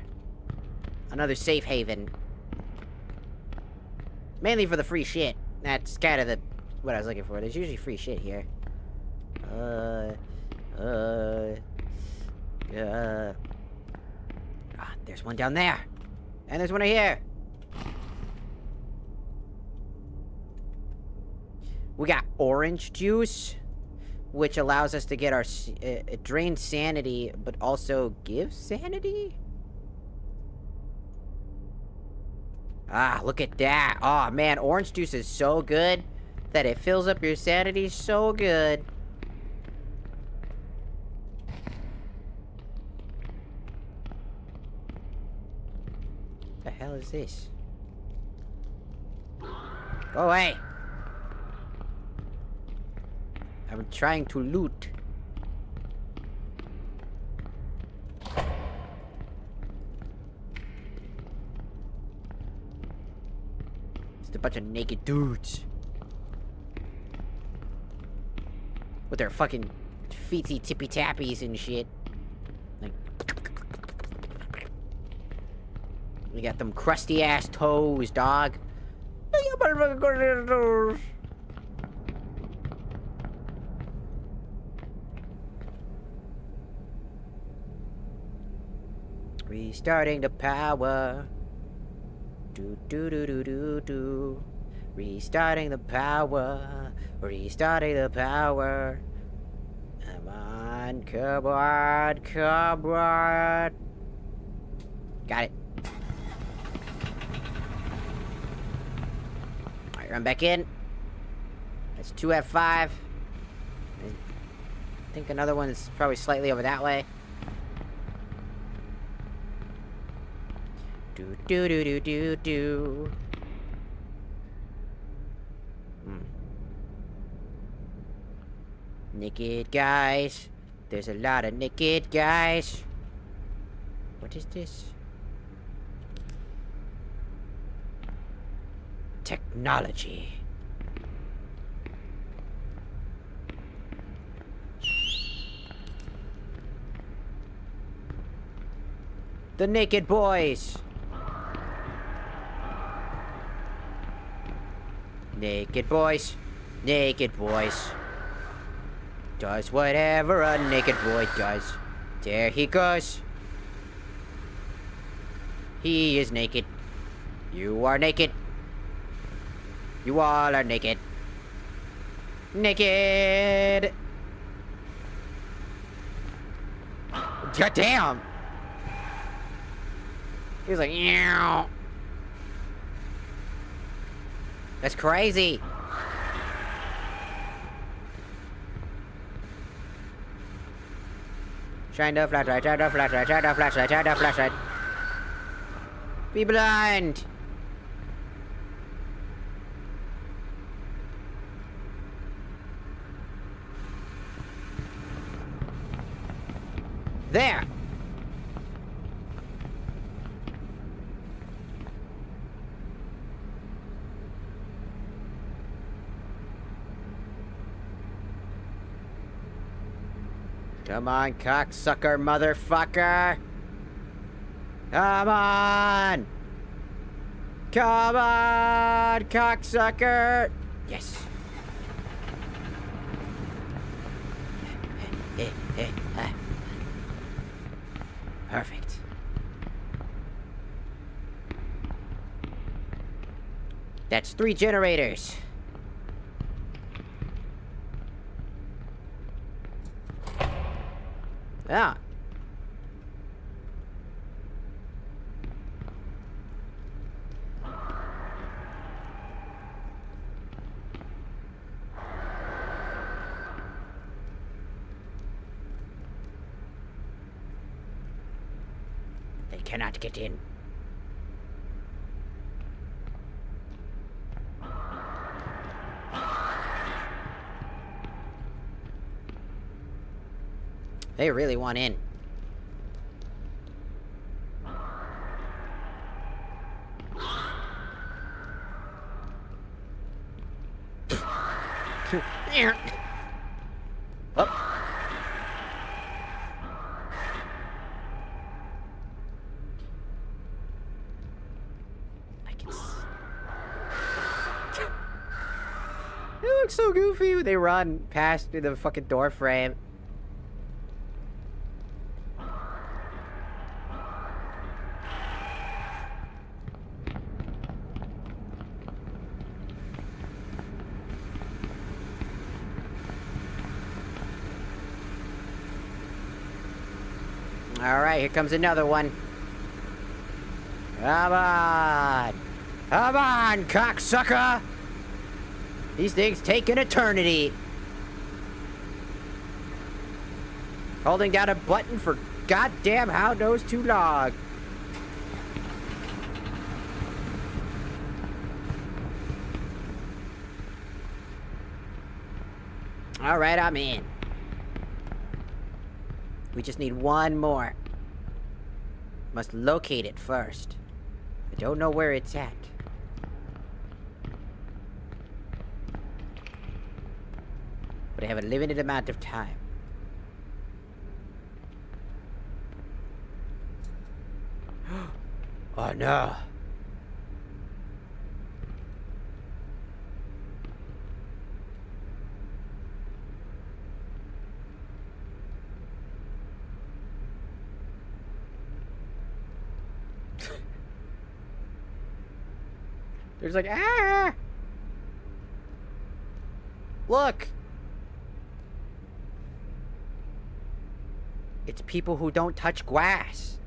Another safe haven. Mainly for the free shit. That's kind of what I was looking for. There's usually free shit here. There's one down there. And there's one right here. We got orange juice, which allows us to get our... it drains sanity, but also gives sanity? Ah, look at that. Oh, man, orange juice is so good that it fills up your sanity so good. What the hell is this? Go away. I'm trying to loot. Just a bunch of naked dudes. With their fucking feety tippy tappies and shit. Like, we got them crusty ass toes, dog. Restarting the power. Do do do do do do. Restarting the power. Restarting the power. on, come on, come on. Got it. Alright, run back in. That's 2 F5. I think another one is probably slightly over that way. Do do do do do do. Naked guys. There's a lot of naked guys. What is this? Technology. The naked boys. Naked boys. Naked boys. Does whatever a naked boy does. There he goes. He is naked. You are naked. You all are naked. Naked! God damn! He was like, meow. That's crazy. Shine the flashlight, shine the flashlight, shine the flashlight, shine the flashlight. Be blind! There! Come on, cocksucker, motherfucker! Come on! Come on, cocksucker! Yes! Perfect. That's 3 generators. Ah. They cannot get in. They really want in. Oh. I can It looks so goofy when they run past through the fucking door frame. Alright, here comes another one. Come on! Come on, cocksucker! These things take an eternity. Holding down a button for goddamn how knows too long. Alright, I'm in. We just need one more. Must locate it first. I don't know where it's at. But I have a limited amount of time. Oh no. There's like, ah! Look! It's people who don't touch grass.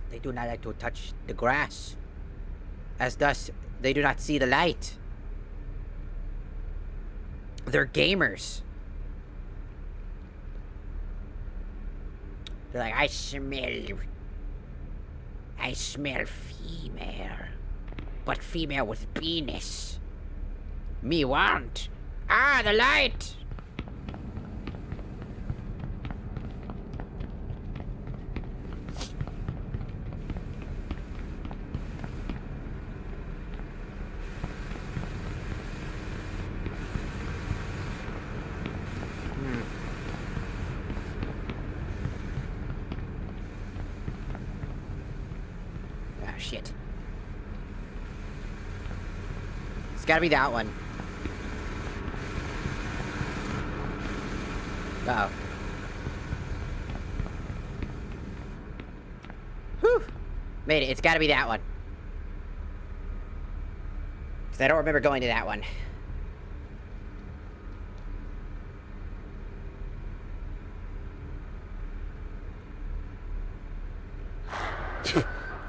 They do not like to touch the grass, as thus they do not see the light. They're gamers. They're like, I smell female, but female with penis. Me want. Ah, the light. Shit. It's gotta be that one. Uh-oh. Whew. Made it. It's gotta be that one. Because I don't remember going to that one.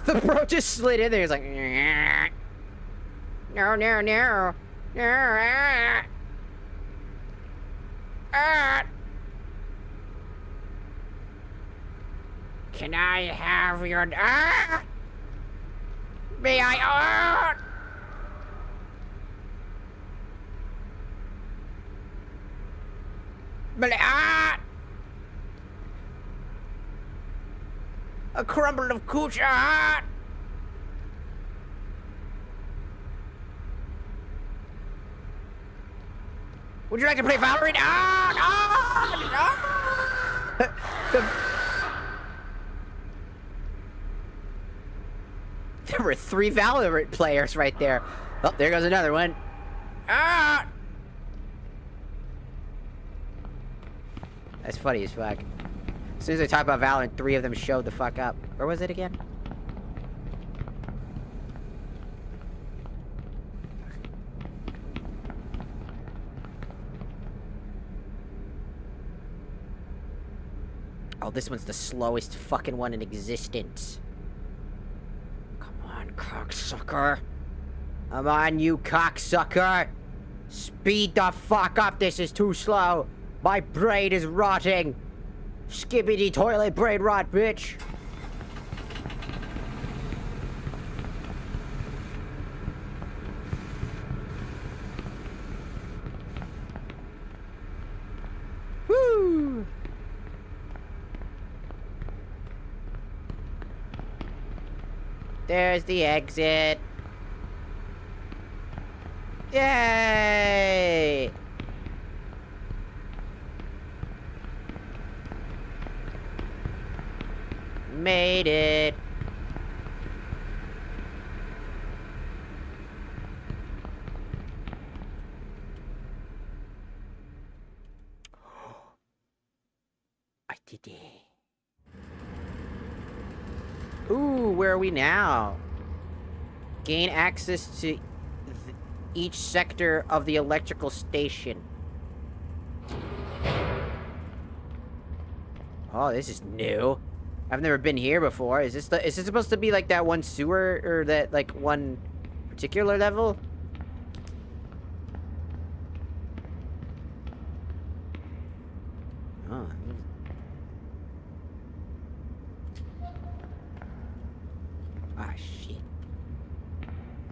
The bro just slid in there. He's like, no, no, no, no. Can I have your? May I? A crumble of cooch. Would you like to play Valorant? There were 3 Valorant players right there. Oh, there goes another one. That's funny as fuck. As soon as I talk about Valorant, 3 of them showed the fuck up. Where was it again? Oh, this one's the slowest fucking one in existence. Come on, cocksucker. Come on, you cocksucker. Speed the fuck up. This is too slow. My brain is rotting. Skibbity toilet brain rot, bitch. Woo! There's the exit. Yay! Made it. I did it. Ooh, where are we now? Gain access to each sector of the electrical station. Oh, this is new. I've never been here before. Is this supposed to be like that one sewer or that like one particular level? Oh. Ah, shit.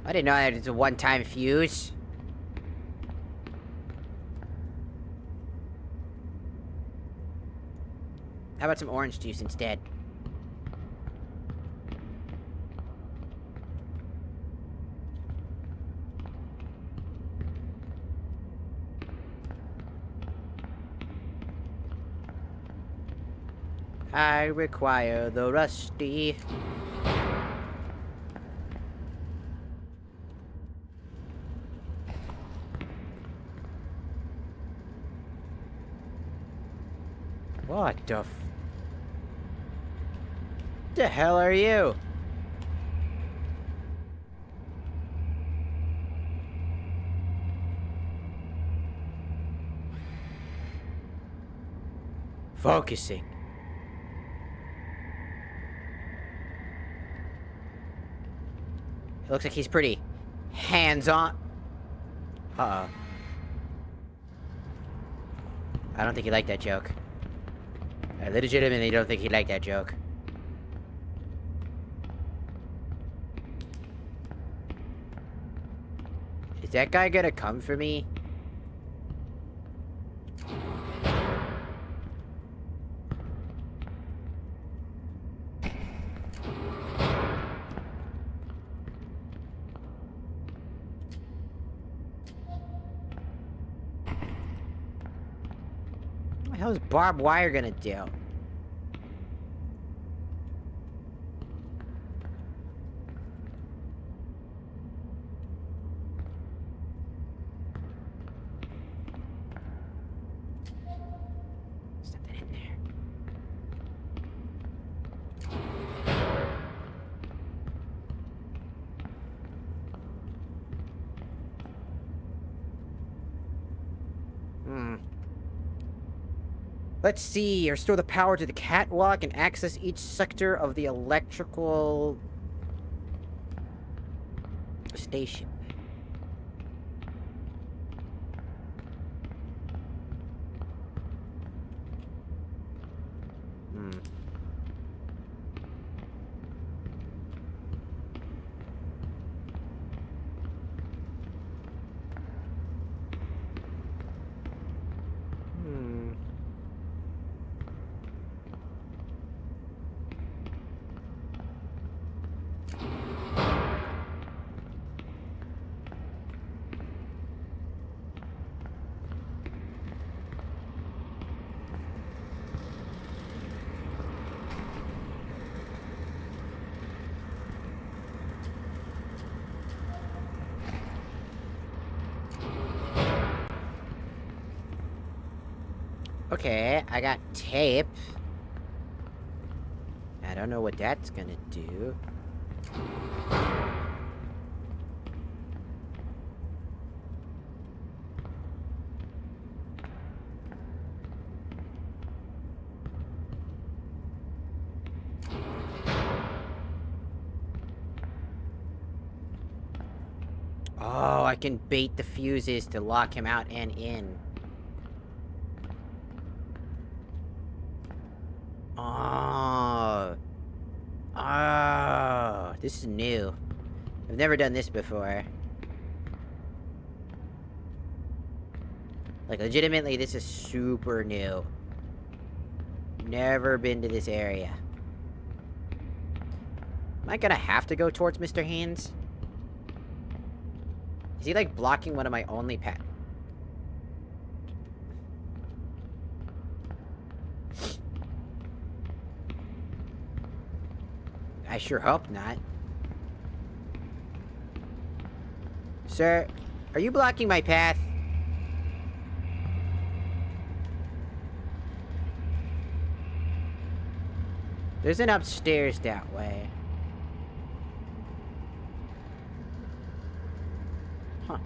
I didn't know that it's a one-time fuse. How about some orange juice instead? I require the rusty. What the hell are you? Focusing. It looks like he's pretty hands-on. Uh-oh. I don't think he liked that joke. I legitimately don't think he liked that joke. Is that guy gonna come for me? What the hell is barbed wire gonna do? Something in there. Let's see. Restore the power to the catwalk and access each sector of the electrical station. Okay, I got tape. I don't know what that's gonna do. Oh, I can bait the fuses to lock him out and in. Oh, this is new. I've never done this before. Like, legitimately, this is super new. Never been to this area. Am I gonna have to go towards Mr. Haynes? Is he, like, blocking one of my only paths? I sure hope not. Sir, are you blocking my path? There's an upstairs that way. Huh.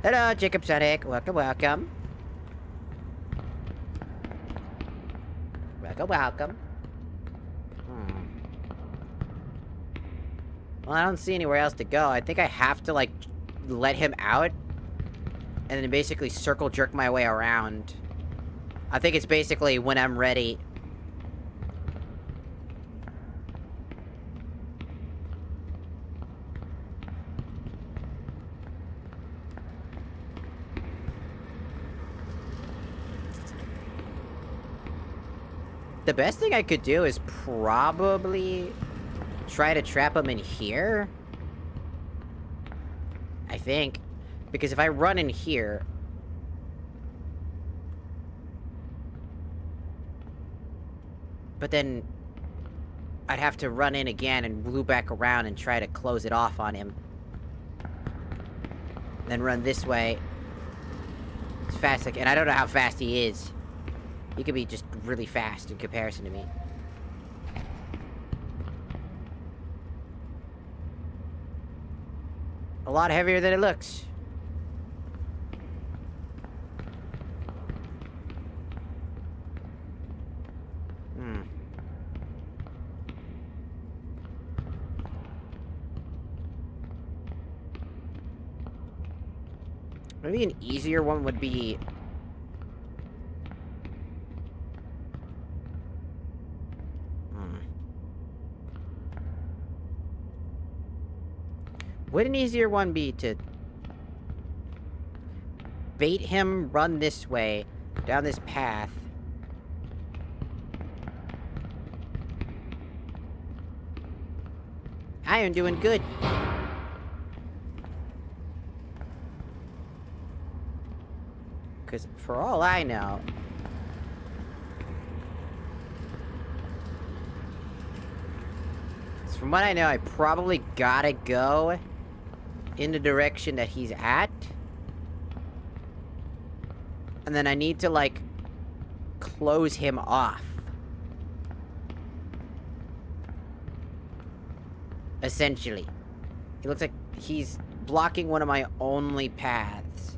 Hello, Jacob Sonic. Welcome, welcome. Welcome, welcome. Well, I don't see anywhere else to go. I think I have to, like, let him out. And then basically circle jerk my way around. I think it's basically when I'm ready. The best thing I could do is probably try to trap him in here. I think. Because if I run in here... But then... I'd have to run in again and loop back around and try to close it off on him. Then run this way. As fast as I can. And I don't know how fast he is. He could be just really fast in comparison to me. A lot heavier than it looks. Maybe an easier one would be... Would an easier one be to... bait him, run this way, down this path. I am doing good. Because for all I know... From what I know, I probably gotta go in the direction that he's at. And then I need to, like, close him off. Essentially. It looks like he's blocking one of my only paths.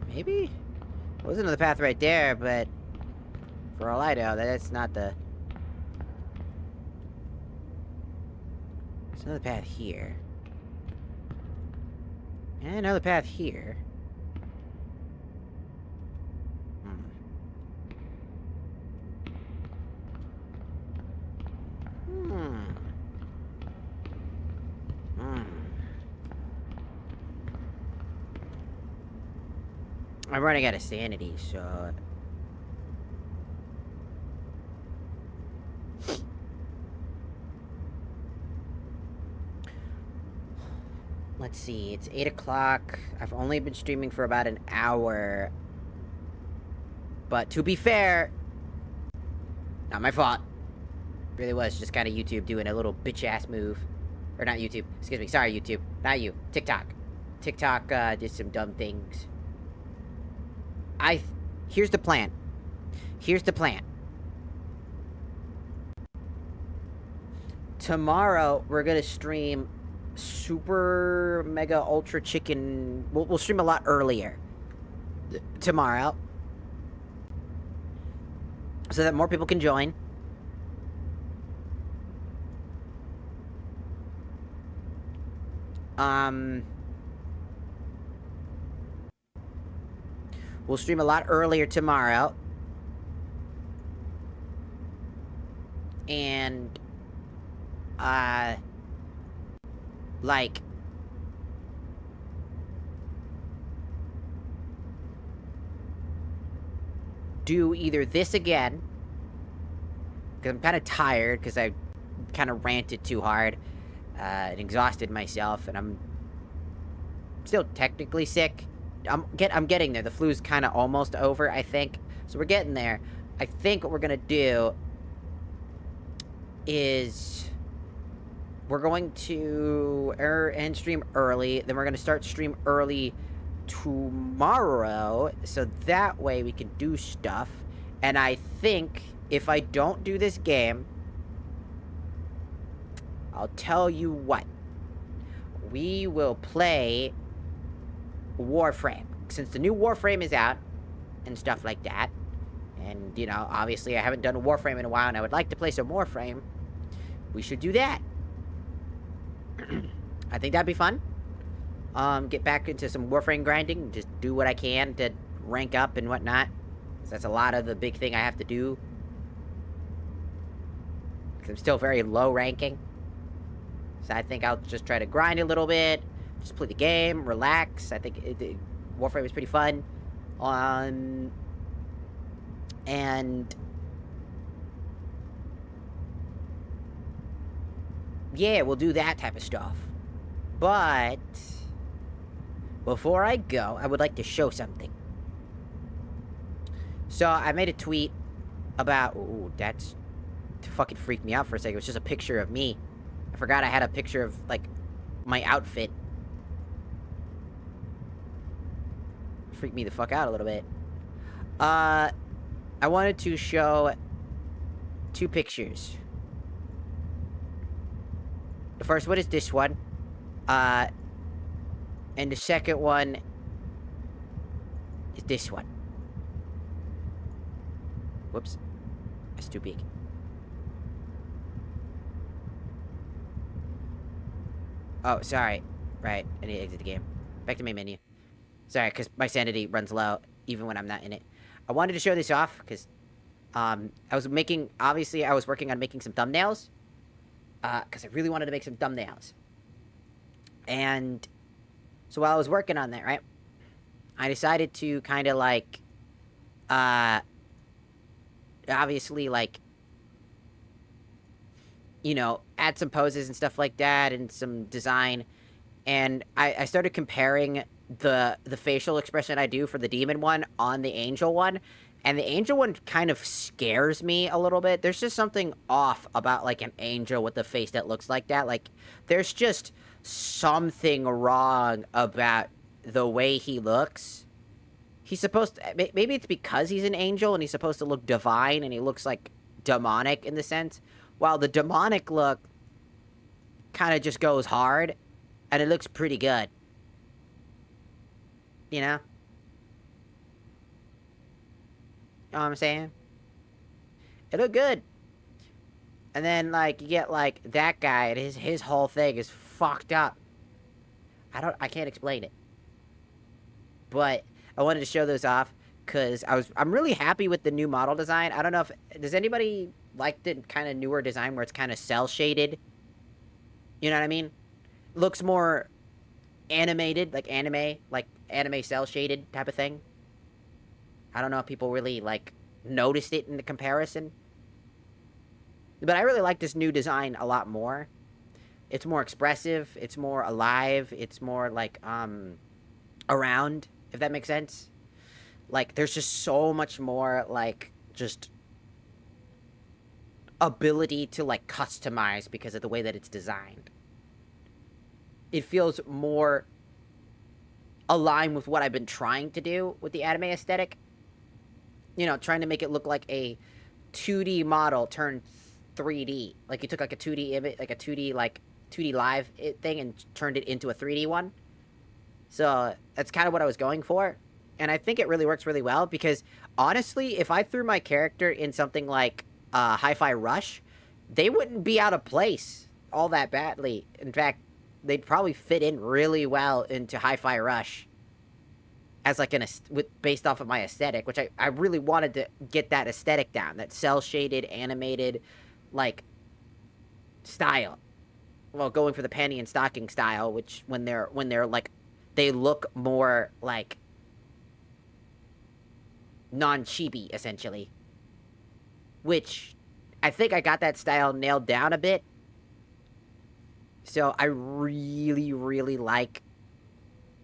Maybe? There was another path right there, but... For all I know, that's not the... There's another path here. And another path here. I'm running out of sanity, so... Let's see, it's 8 o'clock. I've only been streaming for about an hour. But to be fair, not my fault. Really was just kind of YouTube doing a little bitch-ass move. Or not YouTube, excuse me, sorry YouTube. Not you, TikTok. TikTok did some dumb things. Here's the plan. Here's the plan. Tomorrow, we're gonna stream Super Mega Ultra Chicken. We'll stream a lot earlier. Tomorrow. So that more people can join. We'll stream a lot earlier tomorrow. And, like... do either this again. Because I'm kind of tired, because I kind of ranted too hard. And exhausted myself, and I'm still technically sick. I'm getting there. The flu's kind of almost over, I think. So we're getting there. I think what we're gonna do is we're going to end stream early. Then we're gonna start stream early tomorrow, so that way we can do stuff. And I think if I don't do this game, I'll tell you what. We will play Warframe. Since the new Warframe is out, and stuff like that. And, you know, obviously I haven't done a Warframe in a while, and I would like to play some Warframe. We should do that. I think that'd be fun. Get back into some Warframe grinding. Just do what I can to rank up and whatnot. So that's a lot of the big thing I have to do. Because I'm still very low ranking. So I think I'll just try to grind a little bit. Just play the game, relax. I think Warframe is pretty fun. And... yeah, we'll do that type of stuff. But... before I go, I would like to show something. So, I made a tweet about... ooh, that's... fucking freaked me out for a second. It was just a picture of me. I forgot I had a picture of, like... my outfit. Freaked me the fuck out a little bit. I wanted to show 2 pictures. The first one is this one. And the second one is this one. Whoops. That's too big. Oh, sorry. Right, I need to exit the game. Back to main menu. Sorry, because my sanity runs low, even when I'm not in it. I wanted to show this off, because, I was working on making some thumbnails. Because I really wanted to make some thumbnails. And, so while I was working on that, right, I decided to kind of, like, obviously, like, you know, add some poses and stuff like that, and some design, and I started comparing the facial expression I do for the demon one on the angel one, and the angel one kind of scares me a little bit. There's just something off about, like, an angel with a face that looks like that. Like, there's just something wrong about the way he looks. He's supposed to, maybe it's because he's an angel and he's supposed to look divine and he looks, like, demonic in the sense, while the demonic look kind of just goes hard and it looks pretty good. You know? You know what I'm saying? It looked good. And then, like, you get, like, that guy, and his whole thing is fucked up. I can't explain it. But I wanted to show those off, because I'm really happy with the new model design. I don't know if, does anybody like the kind of newer design where it's kind of cel-shaded? You know what I mean? Looks more animated, like anime cel-shaded type of thing. I don't know if people really, like, noticed it in the comparison. But I really like this new design a lot more. It's more expressive, it's more alive, it's more, like, around, if that makes sense. Like, there's just so much more, like, just ability to, like, customize because of the way that it's designed. It feels more aligned with what I've been trying to do with the anime aesthetic. You know, trying to make it look like a 2D model turned 3D. Like, you took, like, a 2D image, like, a 2D, like, 2D live thing and turned it into a 3D one. So, that's kind of what I was going for. And I think it really works really well because, honestly, if I threw my character in something like Hi-Fi Rush, they wouldn't be out of place all that badly. In fact, they'd probably fit in really well into Hi-Fi Rush as, like, based off of my aesthetic, which I really wanted to get that aesthetic down, that cel-shaded, animated, like, style. Well, going for the panty and stocking style, which when they're like, they look more like non-chibi, essentially. Which, I think I got that style nailed down a bit. So, I really, really like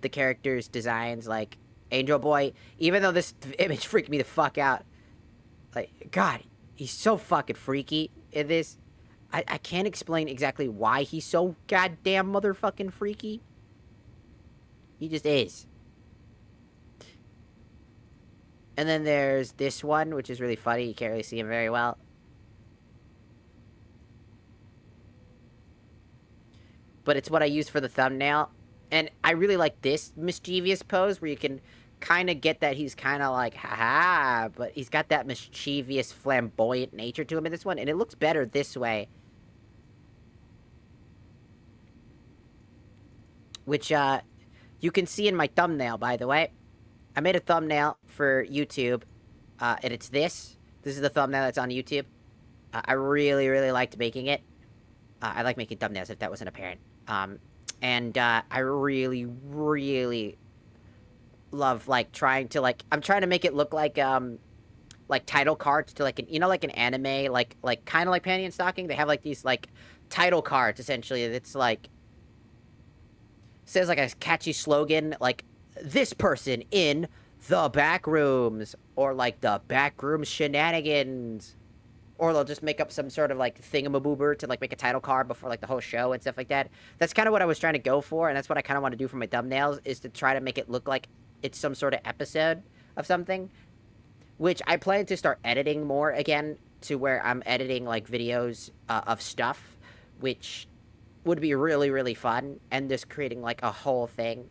the characters' designs, like, Angel Boy. Even though this image freaked me the fuck out. Like, God, he's so fucking freaky in this. I can't explain exactly why he's so goddamn motherfucking freaky. He just is. And then there's this one, which is really funny. You can't really see him very well. But it's what I used for the thumbnail. And I really like this mischievous pose where you can kind of get that he's kind of like, haha, but he's got that mischievous, flamboyant nature to him in this one. And it looks better this way. Which, you can see in my thumbnail, by the way. I made a thumbnail for YouTube, and it's this. This is the thumbnail that's on YouTube. I really, really liked making it. I like making thumbnails, if that wasn't apparent. And I really, really love, like, trying to, like, I'm trying to make it look like title cards to, like, you know, like an anime, like, kind of like Panty and Stocking? They have, like, these, like, title cards, essentially, it's, like, says, like, a catchy slogan, like, this person in the Backrooms, or, like, the Backrooms shenanigans, or they'll just make up some sort of like thingamaboober to like make a title card before like the whole show and stuff like that. That's kind of what I was trying to go for, and that's what I kind of want to do for my thumbnails, is to try to make it look like it's some sort of episode of something, which I plan to start editing more again, to where I'm editing like videos of stuff, which would be really, really fun, and just creating like a whole thing.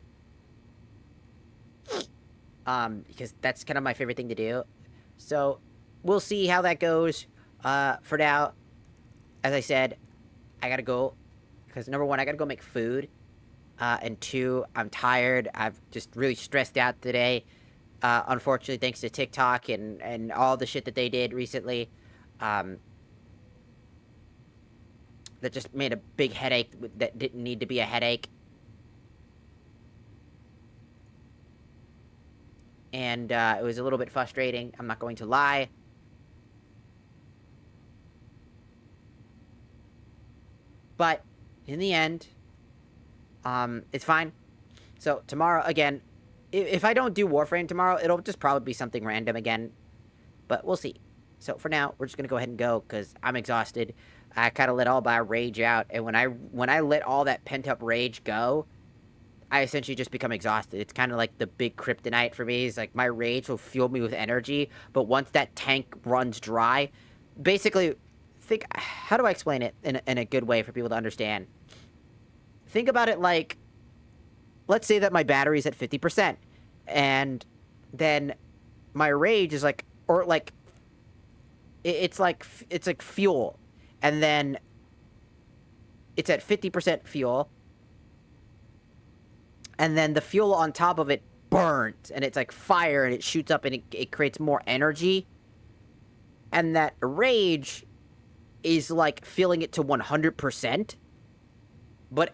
Because that's kind of my favorite thing to do. So we'll see how that goes. For now, as I said, I gotta go, because number one, I gotta go make food, and two, I'm tired. I've just really stressed out today, unfortunately, thanks to TikTok and all the shit that they did recently, that just made a big headache that didn't need to be a headache. And it was a little bit frustrating, I'm not going to lie. But in the end, it's fine. So tomorrow, again, if I don't do Warframe tomorrow, it'll just probably be something random again. But we'll see. So for now, we're just going to go ahead and go, because I'm exhausted. I kind of let all my rage out, and when I let all that pent-up rage go, I essentially just become exhausted. It's kind of like the big kryptonite for me. It's like my rage will fuel me with energy, but once that tank runs dry, basically, how do I explain it in a good way for people to understand? Think about it like, let's say that my battery's at 50%, and then my rage is like, or like, it's like fuel, and then it's at 50% fuel, and then the fuel on top of it burns, and it's like fire, and it shoots up, and it creates more energy, and that rage is like filling it to 100%, but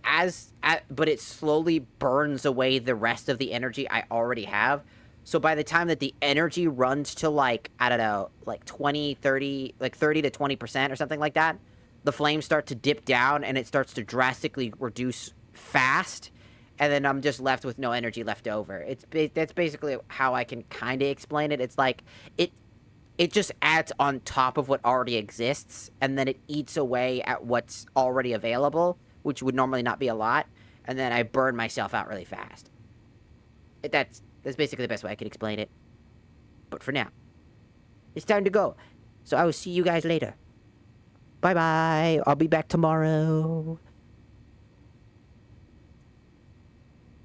but it slowly burns away the rest of the energy I already have. So by the time that the energy runs to like, I don't know, like 20, 30, like 30 to 20% or something like that, the flames start to dip down, and it starts to drastically reduce fast, and then I'm just left with no energy left over. That's basically how I can kind of explain it. It's like, it just adds on top of what already exists, and then it eats away at what's already available, which would normally not be a lot, and then I burn myself out really fast. That's basically the best way I could explain it. But for now, it's time to go. So I will see you guys later. Bye-bye. I'll be back tomorrow.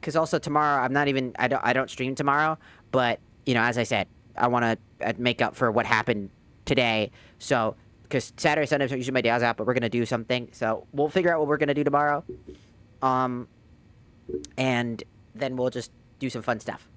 Because also tomorrow, I don't stream tomorrow, but, you know, as I said, I want to make up for what happened today. So, because Saturday, Sunday, usually my days out, but we're going to do something. So, we'll figure out what we're going to do tomorrow. And then we'll just do some fun stuff.